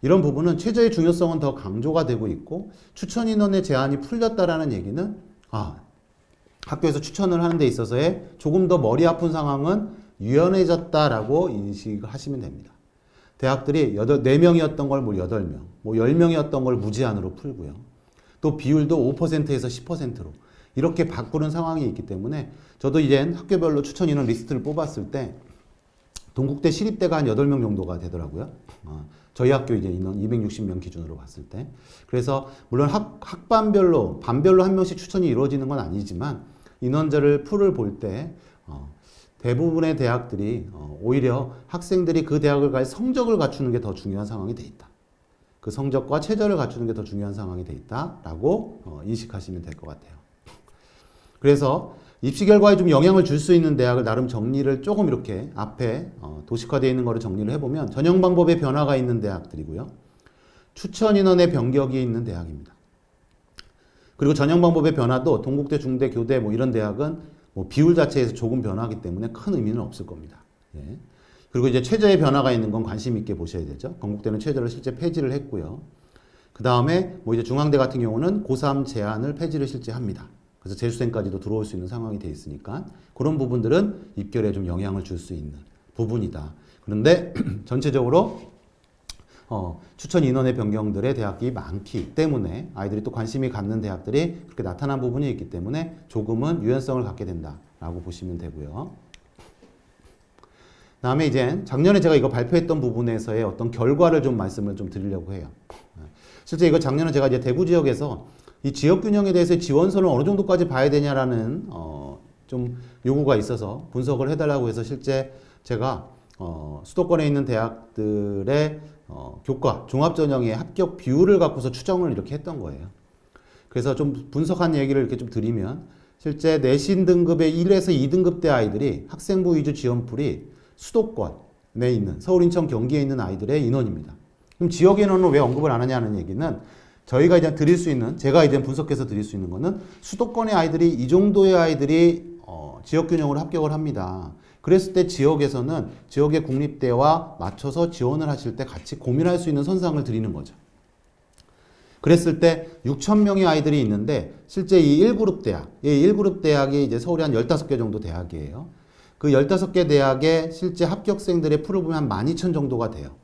이런 부분은 최저의 중요성은 더 강조가 되고 있고 추천 인원의 제한이 풀렸다라는 얘기는 학교에서 추천을 하는 데 있어서의 조금 더 머리 아픈 상황은 유연해졌다라고 인식하시면 됩니다. 대학들이 4명이었던 걸 뭐 8명, 뭐 10명이었던 걸 무제한으로 풀고요. 또 비율도 5%에서 10%로 이렇게 바꾸는 상황이 있기 때문에 저도 이제 학교별로 추천 인원 리스트를 뽑았을 때 동국대 시립대가 한 8명 정도가 되더라고요. 저희 학교 이제 인원 260명 기준으로 봤을 때. 그래서 물론 학반별로, 반별로 한 명씩 추천이 이루어지는 건 아니지만 인원제를 풀을 볼 때 대부분의 대학들이 오히려 학생들이 그 대학을 갈 성적을 갖추는 게 더 중요한 상황이 돼 있다. 그 성적과 최저를 갖추는 게 더 중요한 상황이 돼 있다라고 인식하시면 될 것 같아요. 그래서 입시 결과에 좀 영향을 줄 수 있는 대학을 나름 정리를 조금 이렇게 앞에 도식화되어 있는 거를 정리를 해보면 전형 방법의 변화가 있는 대학들이고요. 추천 인원의 변경이 있는 대학입니다. 그리고 전형 방법의 변화도 동국대, 중대, 교대 뭐 이런 대학은 뭐 비율 자체에서 조금 변화하기 때문에 큰 의미는 없을 겁니다. 예. 그리고 이제 최저의 변화가 있는 건 관심 있게 보셔야 되죠. 건국대는 최저를 실제 폐지를 했고요. 그 다음에 뭐 이제 중앙대 같은 경우는 고3 제한을 폐지를 실제 합니다. 그래서 재수생까지도 들어올 수 있는 상황이 돼 있으니까 그런 부분들은 입결에 좀 영향을 줄 수 있는 부분이다. 그런데 전체적으로 추천 인원의 변경들의 대학이 많기 때문에 아이들이 또 관심이 갖는 대학들이 그렇게 나타난 부분이 있기 때문에 조금은 유연성을 갖게 된다라고 보시면 되고요. 다음에 이제 작년에 제가 이거 발표했던 부분에서의 어떤 결과를 좀 말씀을 좀 드리려고 해요. 실제 이거 작년에 제가 이제 대구 지역에서 이 지역 균형에 대해서 지원서를 어느 정도까지 봐야 되냐라는 좀 요구가 있어서 분석을 해달라고 해서 실제 제가 수도권에 있는 대학들의 교과 종합전형의 합격 비율을 갖고서 추정을 이렇게 했던 거예요. 그래서 좀 분석한 얘기를 이렇게 좀 드리면 실제 내신 등급의 1에서 2등급대 아이들이 학생부 위주 지원풀이 수도권에 있는 서울, 인천, 경기에 있는 아이들의 인원입니다. 그럼 지역 인원을 왜 언급을 안 하냐는 얘기는 저희가 이제 드릴 수 있는, 제가 이제 분석해서 드릴 수 있는 거는 수도권의 아이들이 이 정도의 아이들이 지역 균형으로 합격을 합니다. 그랬을 때 지역에서는 지역의 국립대와 맞춰서 지원을 하실 때 같이 고민할 수 있는 선상을 드리는 거죠. 그랬을 때 6천 명의 아이들이 있는데 실제 이 1그룹 대학, 이 1그룹 대학이 이제 서울에 한 15개 정도 대학이에요. 그 15개 대학의 실제 합격생들의 풀을 보면 한 12,000 정도가 돼요.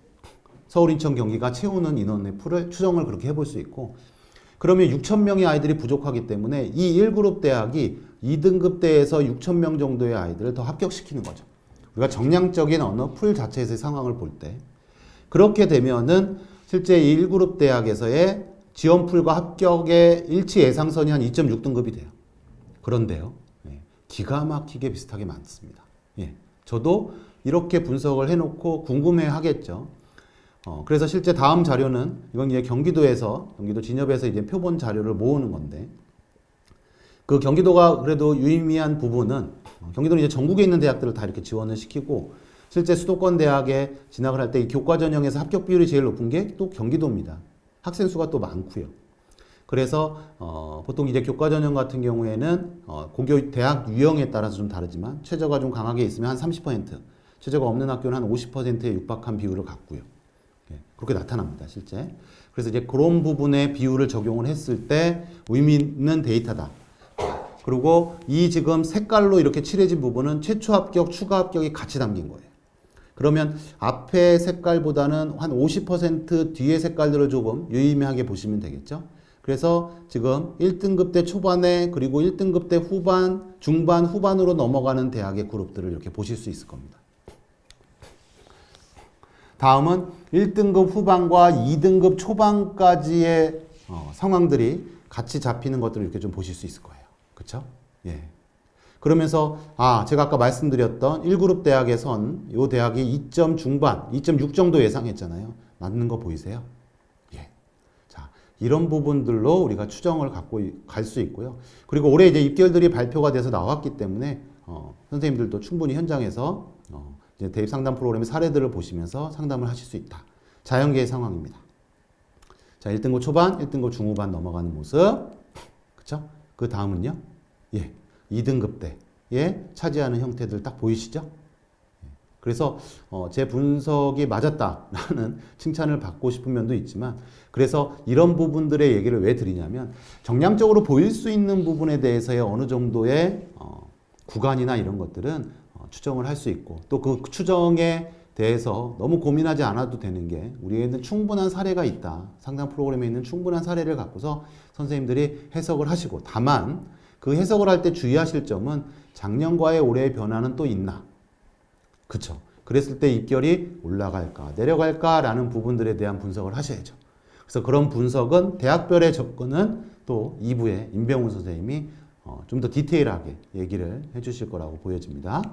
서울, 인천, 경기가 채우는 인원의 풀을 추정을 그렇게 해볼 수 있고 그러면 6,000명의 아이들이 부족하기 때문에 이 1그룹 대학이 2등급대에서 6,000명 정도의 아이들을 더 합격시키는 거죠. 우리가 정량적인 어느 풀 자체에서의 상황을 볼 때 그렇게 되면은 실제 이 1그룹 대학에서의 지원풀과 합격의 일치 예상선이 한 2.6등급이 돼요. 그런데요. 기가 막히게 비슷하게 많습니다. 예. 저도 이렇게 분석을 해놓고 궁금해 하겠죠. 그래서 실제 다음 자료는 이건 이제 경기도 진협에서 이제 표본 자료를 모으는 건데 그 경기도가 그래도 유의미한 부분은 경기도는 이제 전국에 있는 대학들을 다 이렇게 지원을 시키고 실제 수도권 대학에 진학을 할 때 이 교과 전형에서 합격 비율이 제일 높은 게 또 경기도입니다. 학생 수가 또 많고요. 그래서 보통 이제 교과 전형 같은 경우에는 고교 대학 유형에 따라서 좀 다르지만 최저가 좀 강하게 있으면 한 30%, 최저가 없는 학교는 한 50%에 육박한 비율을 갖고요. 그렇게 나타납니다, 실제. 그래서 이제 그런 부분에 비율을 적용을 했을 때 의미 있는 데이터다. 그리고 이 지금 색깔로 이렇게 칠해진 부분은 최초 합격, 추가 합격이 같이 담긴 거예요. 그러면 앞에 색깔보다는 한 50% 뒤의 색깔들을 조금 유의미하게 보시면 되겠죠. 그래서 지금 1등급 대 초반에 그리고 1등급 대 후반, 중반, 후반으로 넘어가는 대학의 그룹들을 이렇게 보실 수 있을 겁니다. 다음은 1등급 후반과 2등급 초반까지의 상황들이 같이 잡히는 것들을 이렇게 좀 보실 수 있을 거예요. 그렇죠? 예. 그러면서 제가 아까 말씀드렸던 1그룹 대학에선 이 대학이 2점 중반, 2.6 정도 예상했잖아요. 맞는 거 보이세요? 예. 자, 이런 부분들로 우리가 추정을 갖고 갈 수 있고요. 그리고 올해 이제 입결들이 발표가 돼서 나왔기 때문에 선생님들도 충분히 현장에서 이제 대입 상담 프로그램의 사례들을 보시면서 상담을 하실 수 있다. 자연계의 상황입니다. 자, 1등급 초반, 1등급 중후반 넘어가는 모습. 그쵸? 그 다음은요? 예. 2등급대에 차지하는 형태들 딱 보이시죠? 그래서 제 분석이 맞았다라는 칭찬을 받고 싶은 면도 있지만 그래서 이런 부분들의 얘기를 왜 드리냐면 정량적으로 보일 수 있는 부분에 대해서의 어느 정도의 구간이나 이런 것들은 추정을 할 수 있고 또 그 추정에 대해서 너무 고민하지 않아도 되는 게 우리에게는 충분한 사례가 있다. 상담 프로그램에 있는 충분한 사례를 갖고서 선생님들이 해석을 하시고 다만 그 해석을 할 때 주의하실 점은 작년과의 올해의 변화는 또 있나? 그쵸? 그랬을 때 입결이 올라갈까 내려갈까라는 부분들에 대한 분석을 하셔야죠. 그래서 그런 분석은 대학별의 접근은 또 2부에 임병훈 선생님이 좀 더 디테일하게 얘기를 해주실 거라고 보여집니다.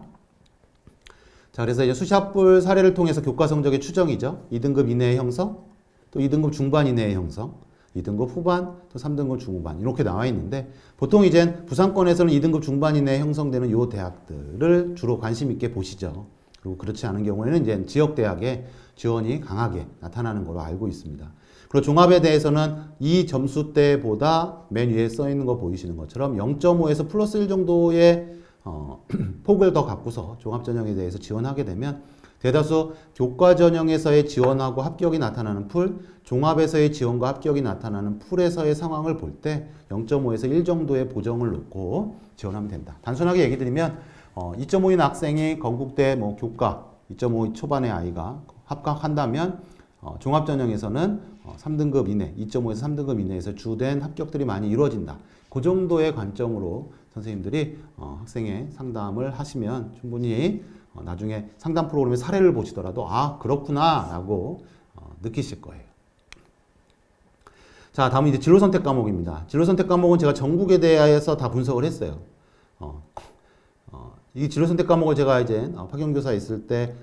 자, 그래서 이제 수시합불 사례를 통해서 교과 성적의 추정이죠. 2등급 이내의 형성, 또 2등급 중반 이내의 형성. 2등급 후반, 또 3등급 중후반 이렇게 나와 있는데 보통 이제 부산권에서는 2등급 중반 이내에 형성되는 요 대학들을 주로 관심 있게 보시죠. 그리고 그렇지 않은 경우에는 이제 지역 대학에 지원이 강하게 나타나는 걸로 알고 있습니다. 그리고 종합에 대해서는 이 점수대보다 맨 위에 써 있는 거 보이시는 것처럼 0.5에서 플러스 1 정도의 폭을 더 갖고서 종합전형에 대해서 지원하게 되면 대다수 교과전형에서의 지원하고 합격이 나타나는 풀, 종합에서의 지원과 합격이 나타나는 풀에서의 상황을 볼 때 0.5에서 1 정도의 보정을 놓고 지원하면 된다. 단순하게 얘기 드리면 2.5인 학생이 건국대 뭐 교과 2.5 초반의 아이가 합격한다면 종합전형에서는 3등급 이내, 2.5에서 3등급 이내에서 주된 합격들이 많이 이루어진다. 그 정도의 관점으로 선생님들이 학생의 상담을 하시면 충분히 나중에 상담 프로그램의 사례를 보시더라도 아 그렇구나 라고 느끼실 거예요. 자, 다음은 이제 진로선택 과목입니다. 진로선택 과목은 제가 전국에 대해서 다 분석을 했어요. 이 진로선택 과목을 제가 이제 파견교사 있을 때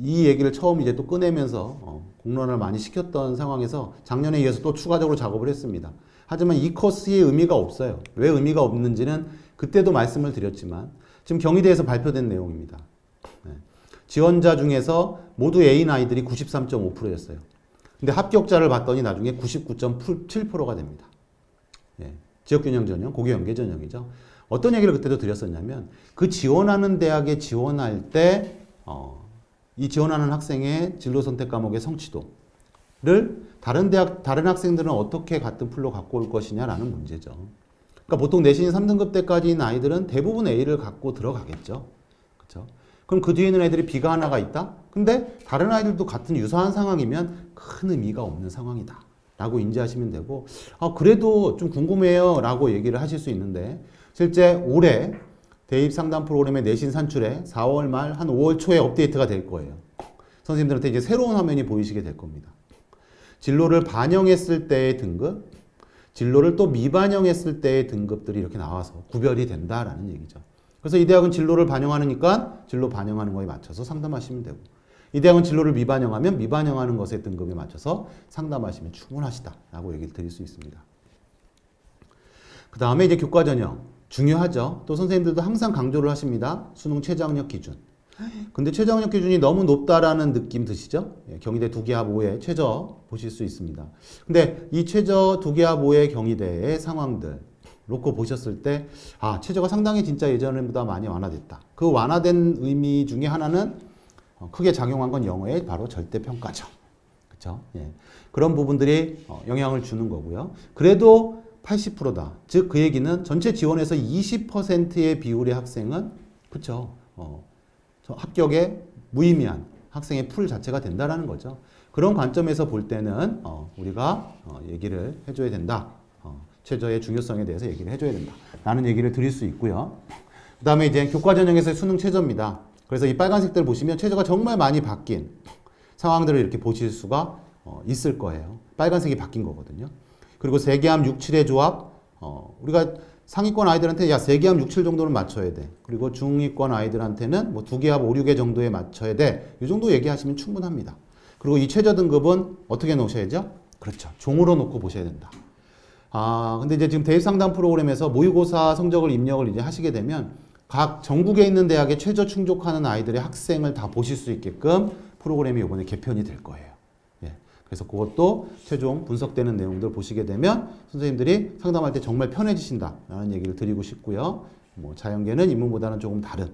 이 얘기를 처음 이제 또 꺼내면서 공론을 많이 시켰던 상황에서 작년에 이어서 또 추가적으로 작업을 했습니다. 하지만 이 코스의 의미가 없어요. 왜 의미가 없는지는 그때도 말씀을 드렸지만 지금 경희대에서 발표된 내용입니다. 지원자 중에서 모두 A인 아이들이 93.5%였어요. 근데 합격자를 봤더니 나중에 99.7%가 됩니다. 지역균형 전형, 고교연계 전형이죠. 어떤 얘기를 그때도 드렸었냐면 그 지원하는 대학에 지원할 때 이 지원하는 학생의 진로 선택 과목의 성취도를 다른 대학, 다른 학생들은 어떻게 같은 풀로 갖고 올 것이냐라는 문제죠. 그러니까 보통 내신 3등급 때까지인 아이들은 대부분 A를 갖고 들어가겠죠. 그렇죠? 그럼 그 뒤에 있는 애들이 B가 하나가 있다? 근데 다른 아이들도 같은 유사한 상황이면 큰 의미가 없는 상황이다. 라고 인지하시면 되고, 그래도 좀 궁금해요. 라고 얘기를 하실 수 있는데, 실제 올해 대입 상담 프로그램의 내신 산출에 4월 말 한 5월 초에 업데이트가 될 거예요. 선생님들한테 이제 새로운 화면이 보이시게 될 겁니다. 진로를 반영했을 때의 등급, 진로를 또 미반영했을 때의 등급들이 이렇게 나와서 구별이 된다라는 얘기죠. 그래서 이 대학은 진로를 반영하니까 진로 반영하는 거에 맞춰서 상담하시면 되고, 이 대학은 진로를 미반영하면 미반영하는 것의 등급에 맞춰서 상담하시면 충분하시다라고 얘기를 드릴 수 있습니다. 그 다음에 이제 교과 전형. 중요하죠. 또 선생님들도 항상 강조를 하십니다. 수능 최저학력 기준. 근데 최저학력 기준이 너무 높다라는 느낌 드시죠? 경희대 두기합 5의 최저 보실 수 있습니다. 근데 이 최저 두기합 5의 경희대의 상황들 놓고 보셨을 때 최저가 상당히 진짜 예전보다 많이 완화됐다. 그 완화된 의미 중에 하나는 크게 작용한 건 영어의 바로 절대평가죠. 그렇죠? 그런 부분들이 영향을 주는 거고요. 그래도 80%다. 즉 그 얘기는 전체 지원에서 20%의 비율의 학생은 그렇죠. 합격에 무의미한 학생의 풀 자체가 된다라는 거죠. 그런 관점에서 볼 때는 우리가 얘기를 해줘야 된다. 최저의 중요성에 대해서 얘기를 해줘야 된다. 라는 얘기를 드릴 수 있고요. 그 다음에 이제 교과 전형에서의 수능 최저입니다. 그래서 이 빨간색들 보시면 최저가 정말 많이 바뀐 상황들을 이렇게 보실 수가 있을 거예요. 빨간색이 바뀐 거거든요. 그리고 세계함 6, 7의 조합, 우리가 상위권 아이들한테 세계함 6, 7 정도는 맞춰야 돼. 그리고 중위권 아이들한테는 뭐 2개합 5, 6의 정도에 맞춰야 돼. 이 정도 얘기하시면 충분합니다. 그리고 이 최저 등급은 어떻게 놓으셔야죠? 그렇죠. 종으로 놓고 보셔야 된다. 근데 이제 지금 대입 상담 프로그램에서 모의고사 성적을 입력을 이제 하시게 되면 각 전국에 있는 대학에 최저 충족하는 아이들의 학생을 다 보실 수 있게끔 프로그램이 이번에 개편이 될 거예요. 그래서 그것도 최종 분석되는 내용들 보시게 되면 선생님들이 상담할 때 정말 편해지신다라는 얘기를 드리고 싶고요. 뭐 자연계는 인문보다는 조금 다른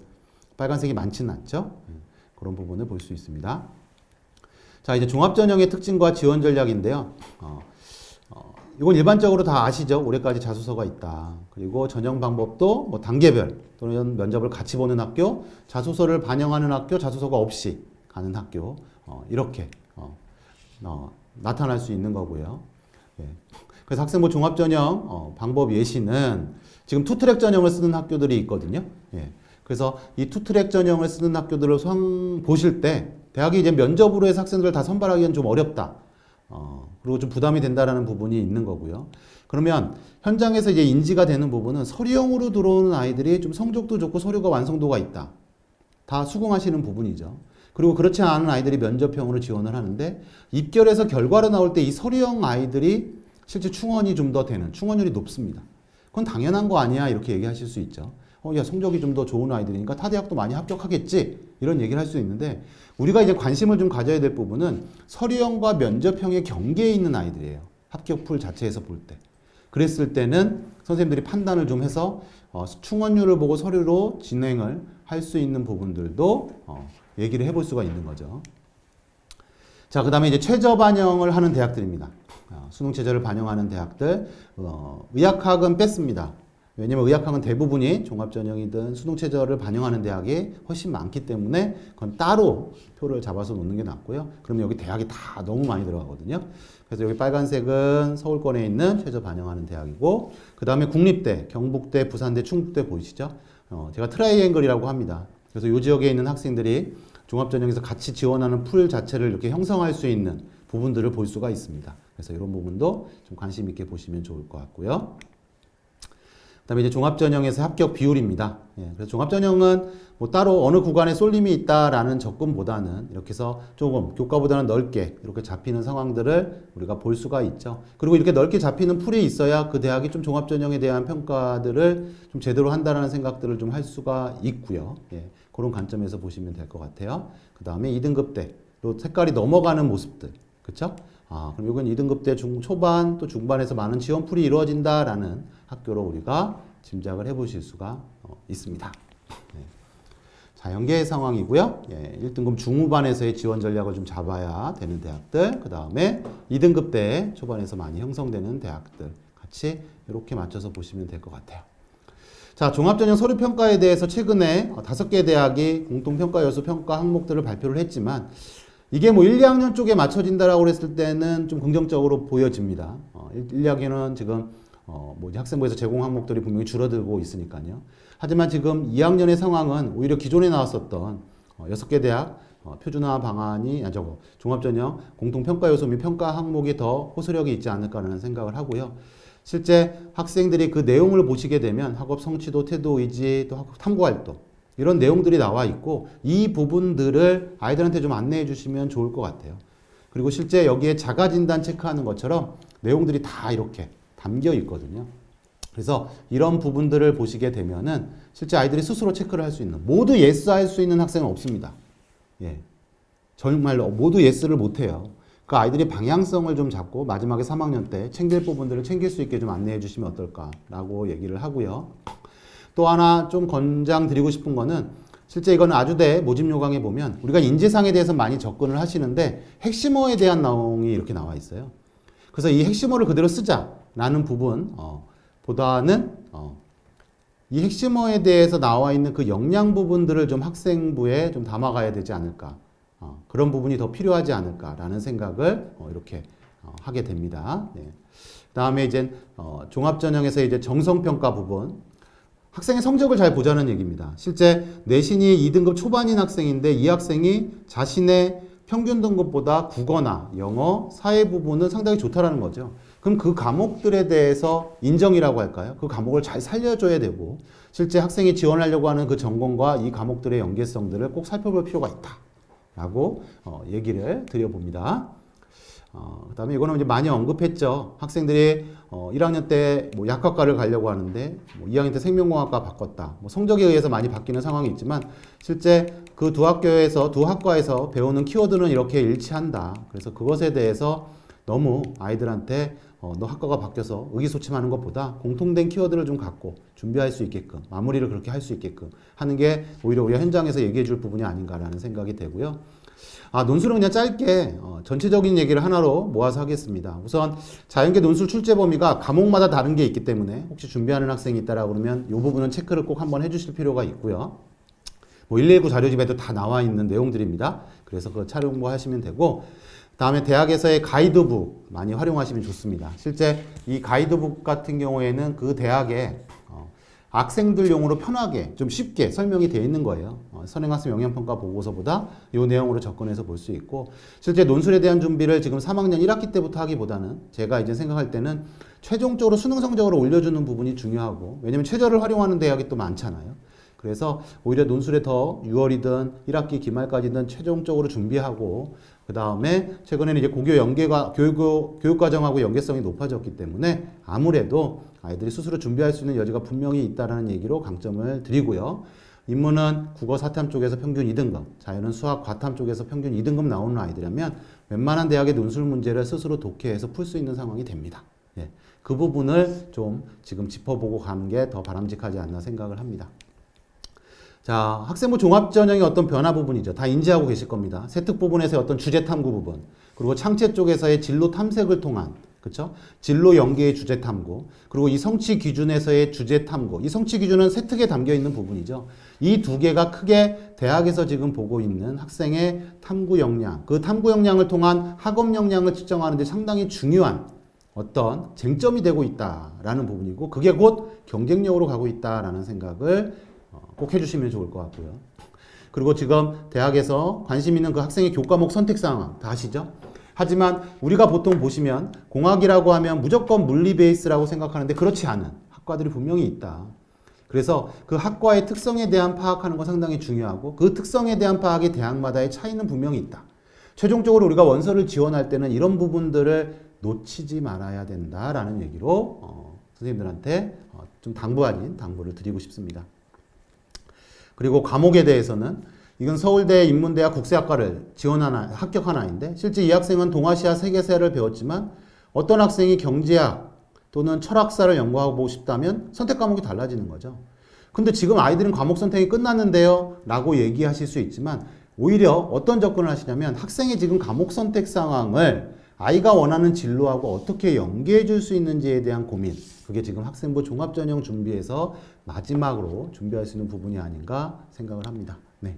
빨간색이 많지는 않죠. 그런 부분을 볼 수 있습니다. 자, 이제 종합전형의 특징과 지원 전략인데요. 이건 일반적으로 다 아시죠? 올해까지 자소서가 있다. 그리고 전형 방법도 뭐 단계별 또는 면접을 같이 보는 학교, 자소서를 반영하는 학교, 자소서가 없이 가는 학교 이렇게 나타날 수 있는 거고요. 그래서 학생부 종합전형 방법 예시는 지금 투트랙 전형을 쓰는 학교들이 있거든요. 그래서 이 투트랙 전형을 쓰는 학교들을 보실 때 대학이 이제 면접으로 해서 학생들을 다 선발하기는 좀 어렵다. 그리고 좀 부담이 된다라는 부분이 있는 거고요. 그러면 현장에서 이제 인지가 되는 부분은 서류형으로 들어오는 아이들이 좀 성적도 좋고 서류가 완성도가 있다. 다 수긍하시는 부분이죠. 그리고 그렇지 않은 아이들이 면접형으로 지원을 하는데 입결해서 결과로 나올 때 이 서류형 아이들이 실제 충원이 좀 더 되는, 충원율이 높습니다. 그건 당연한 거 아니야? 이렇게 얘기하실 수 있죠. 야, 성적이 좀 더 좋은 아이들이니까 타 대학도 많이 합격하겠지? 이런 얘기를 할 수 있는데, 우리가 이제 관심을 좀 가져야 될 부분은 서류형과 면접형의 경계에 있는 아이들이에요. 합격풀 자체에서 볼 때. 그랬을 때는 선생님들이 판단을 좀 해서 충원율을 보고 서류로 진행을 할 수 있는 부분들도 얘기를 해볼 수가 있는 거죠. 자, 그 다음에 이제 최저 반영을 하는 대학들입니다. 수능 최저를 반영하는 대학들, 의학학은 뺐습니다. 왜냐면 의학학은 대부분이 종합전형이든 수능 최저를 반영하는 대학이 훨씬 많기 때문에 그건 따로 표를 잡아서 놓는 게 낫고요. 그러면 여기 대학이 다 너무 많이 들어가거든요. 그래서 여기 빨간색은 서울권에 있는 최저 반영하는 대학이고, 그 다음에 국립대, 경북대, 부산대, 충북대 보이시죠? 제가 트라이앵글이라고 합니다. 그래서 이 지역에 있는 학생들이 종합전형에서 같이 지원하는 풀 자체를 이렇게 형성할 수 있는 부분들을 볼 수가 있습니다. 그래서 이런 부분도 좀 관심 있게 보시면 좋을 것 같고요. 그다음에 이제 종합전형에서 합격 비율입니다. 그래서 종합전형은 뭐 따로 어느 구간에 쏠림이 있다라는 접근보다는 이렇게 해서 조금 교과보다는 넓게 이렇게 잡히는 상황들을 우리가 볼 수가 있죠. 그리고 이렇게 넓게 잡히는 풀이 있어야 그 대학이 좀 종합전형에 대한 평가들을 좀 제대로 한다라는 생각들을 좀 할 수가 있고요. 그런 관점에서 보시면 될 것 같아요. 그 다음에 2등급대로 색깔이 넘어가는 모습들, 그렇죠? 그럼 이건 2등급대 초반 또 중반에서 많은 지원풀이 이루어진다라는 학교로 우리가 짐작을 해보실 수가 있습니다. 자, 연계 상황이고요. 1등급 중후반에서의 지원 전략을 좀 잡아야 되는 대학들, 그 다음에 2등급대 초반에서 많이 형성되는 대학들 같이 이렇게 맞춰서 보시면 될 것 같아요. 자, 종합전형 서류평가에 대해서 최근에 5개 대학이 공통평가 여수 평가 항목들을 발표를 했지만 이게 뭐 1, 2학년 쪽에 맞춰진다라고 그랬을 때는 좀 긍정적으로 보여집니다. 1, 2학년은 지금 뭐 학생부에서 제공 항목들이 분명히 줄어들고 있으니까요. 하지만 지금 2학년의 상황은 오히려 기존에 나왔었던 6개 대학 표준화 방안이 종합전형 공통평가 요소 및 평가 항목이 더 호소력이 있지 않을까라는 생각을 하고요. 실제 학생들이 그 내용을 보시게 되면 학업 성취도, 태도, 의지, 또 탐구활동 이런 내용들이 나와 있고 이 부분들을 아이들한테 좀 안내해 주시면 좋을 것 같아요. 그리고 실제 여기에 자가진단 체크하는 것처럼 내용들이 다 이렇게 담겨 있거든요. 그래서 이런 부분들을 보시게 되면은 실제 아이들이 스스로 체크를 할 수 있는, 모두 예스 할 수 있는 학생은 없습니다. 정말로 모두 예스를 못해요. 그 아이들이 방향성을 좀 잡고 마지막에 3학년 때 챙길 부분들을 챙길 수 있게 좀 안내해 주시면 어떨까라고 얘기를 하고요. 또 하나 좀 권장 드리고 싶은 거는 실제 이거는 아주대 모집 요강에 보면 우리가 인재상에 대해서 많이 접근을 하시는데 핵심어에 대한 내용이 이렇게 나와 있어요. 그래서 이 핵심어를 그대로 쓰자라는 부분 보다는 이 핵심어에 대해서 나와 있는 그 역량 부분들을 좀 학생부에 좀 담아가야 되지 않을까. 그런 부분이 더 필요하지 않을까라는 생각을 이렇게 하게 됩니다. 그다음에 이제 종합전형에서 이제 정성평가 부분, 학생의 성적을 잘 보자는 얘기입니다. 실제 내신이 2등급 초반인 학생인데 이 학생이 자신의 평균 등급보다 국어나 영어, 사회 부분은 상당히 좋다라는 거죠. 그럼 그 과목들에 대해서 인정이라고 할까요? 그 과목을 잘 살려줘야 되고 실제 학생이 지원하려고 하는 그 전공과 이 과목들의 연계성들을 꼭 살펴볼 필요가 있다. 라고 얘기를 드려봅니다. 그 다음에 이거는 이제 많이 언급했죠. 학생들이 1학년 때 뭐 약학과를 가려고 하는데 뭐 2학년 때 생명공학과 바꿨다. 뭐 성적에 의해서 많이 바뀌는 상황이 있지만 실제 그 두 학교에서 두 학과에서 배우는 키워드는 이렇게 일치한다. 그래서 그것에 대해서 너무 아이들한테 너 학과가 바뀌어서 의기소침하는 것보다 공통된 키워드를 좀 갖고 준비할 수 있게끔 마무리를 그렇게 할 수 있게끔 하는 게 오히려 우리가 현장에서 얘기해 줄 부분이 아닌가라는 생각이 되고요. 논술은 그냥 짧게 전체적인 얘기를 하나로 모아서 하겠습니다. 우선 자연계 논술 출제 범위가 과목마다 다른 게 있기 때문에 혹시 준비하는 학생이 있다라고 그러면 이 부분은 체크를 꼭 한번 해주실 필요가 있고요. 뭐 119 자료집에도 다 나와 있는 내용들입니다. 그래서 그거 참고하시면 되고, 다음에 대학에서의 가이드북 많이 활용하시면 좋습니다. 실제 이 가이드북 같은 경우에는 그 대학에 학생들용으로 편하게 좀 쉽게 설명이 되어 있는 거예요. 선행학습 영향평가 보고서보다 이 내용으로 접근해서 볼 수 있고, 실제 논술에 대한 준비를 지금 3학년 1학기 때부터 하기보다는 제가 이제 생각할 때는 최종적으로 수능 성적으로 올려주는 부분이 중요하고, 왜냐면 최저를 활용하는 대학이 또 많잖아요. 그래서 오히려 논술에 더 6월이든 1학기 기말까지든 최종적으로 준비하고 그 다음에 최근에는 이제 고교 연계가 교육과정하고 연계성이 높아졌기 때문에 아무래도 아이들이 스스로 준비할 수 있는 여지가 분명히 있다라는 얘기로 강점을 드리고요. 인문은 국어 사탐 쪽에서 평균 2등급, 자연은 수학 과탐 쪽에서 평균 2등급 나오는 아이들이라면 웬만한 대학의 논술 문제를 스스로 독해해서 풀 수 있는 상황이 됩니다. 예, 그 부분을 좀 지금 짚어보고 가는 게 더 바람직하지 않나 생각을 합니다. 자, 학생부 종합전형의 어떤 변화 부분이죠. 다 인지하고 계실 겁니다. 세특 부분에서의 어떤 주제 탐구 부분, 그리고 창체 쪽에서의 진로 탐색을 통한, 그쵸? 진로 연계의 주제 탐구, 그리고 이 성취 기준에서의 주제 탐구. 이 성취 기준은 세특에 담겨 있는 부분이죠. 이 두 개가 크게 대학에서 지금 보고 있는 학생의 탐구 역량, 그 탐구 역량을 통한 학업 역량을 측정하는 데 상당히 중요한 어떤 쟁점이 되고 있다라는 부분이고, 그게 곧 경쟁력으로 가고 있다라는 생각을 꼭 해주시면 좋을 것 같고요. 그리고 지금 대학에서 관심 있는 그 학생의 교과목 선택 상황 다 아시죠? 하지만 우리가 보통 보시면 공학이라고 하면 무조건 물리 베이스라고 생각하는데 그렇지 않은 학과들이 분명히 있다. 그래서 그 학과의 특성에 대한 파악하는 건 상당히 중요하고 그 특성에 대한 파악이 대학마다의 차이는 분명히 있다. 최종적으로 우리가 원서를 지원할 때는 이런 부분들을 놓치지 말아야 된다라는 얘기로 선생님들한테 좀 당부 아닌 당부를 드리고 싶습니다. 그리고 과목에 대해서는 이건 서울대 인문대학 국세학과를 합격한 아이인데 실제 이 학생은 동아시아 세계사를 배웠지만 어떤 학생이 경제학 또는 철학사를 연구하고 싶다면 선택 과목이 달라지는 거죠. 근데 지금 아이들은 과목 선택이 끝났는데요 라고 얘기하실 수 있지만 오히려 어떤 접근을 하시냐면 학생의 지금 과목 선택 상황을 아이가 원하는 진로하고 어떻게 연계해 줄 수 있는지에 대한 고민, 그게 지금 학생부 종합전형 준비에서 마지막으로 준비할 수 있는 부분이 아닌가 생각을 합니다. 네.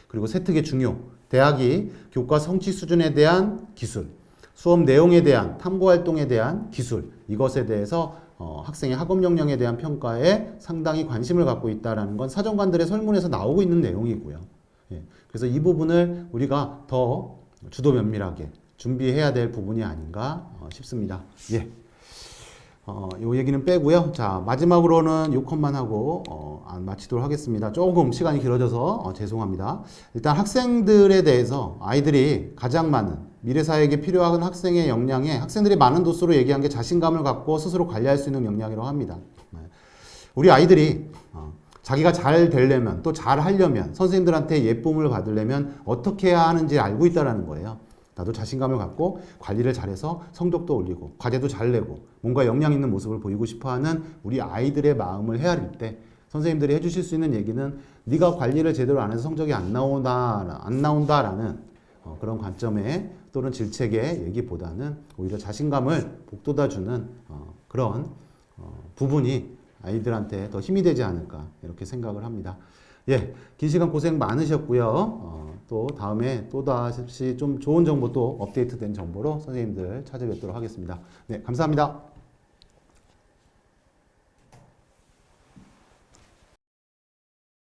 그리고 세특의 중요, 대학이 교과 성취 수준에 대한 기술, 수업 내용에 대한 탐구활동에 대한 기술, 이것에 대해서 학생의 학업 역량에 대한 평가에 상당히 관심을 갖고 있다는 건 사정관들의 설문에서 나오고 있는 내용이고요. 예. 그래서 이 부분을 우리가 더 주도 면밀하게 준비해야 될 부분이 아닌가 싶습니다. 예. 요 얘기는 빼고요. 자, 마지막으로는 요 컷만 하고 마치도록 하겠습니다. 조금 시간이 길어져서 죄송합니다. 일단 학생들에 대해서 아이들이 가장 많은 미래 사회에게 필요한 학생의 역량에 학생들이 많은 도수로 얘기한 게 자신감을 갖고 스스로 관리할 수 있는 역량이라고 합니다. 우리 아이들이 자기가 잘 되려면 또 잘 하려면 선생님들한테 예쁨을 받으려면 어떻게 해야 하는지 알고 있다는 거예요. 나도 자신감을 갖고 관리를 잘해서 성적도 올리고 과제도 잘 내고 뭔가 역량 있는 모습을 보이고 싶어하는 우리 아이들의 마음을 헤아릴 때 선생님들이 해주실 수 있는 얘기는 네가 관리를 제대로 안 해서 성적이 안 나온다라는 그런 관점에 또는 질책의 얘기보다는 오히려 자신감을 북돋아주는 그런 부분이 아이들한테 더 힘이 되지 않을까 이렇게 생각을 합니다. 예, 긴 시간 고생 많으셨고요. 또 다음에 또다시 좀 좋은 정보 또 업데이트된 정보로 선생님들 찾아뵙도록 하겠습니다. 네, 감사합니다.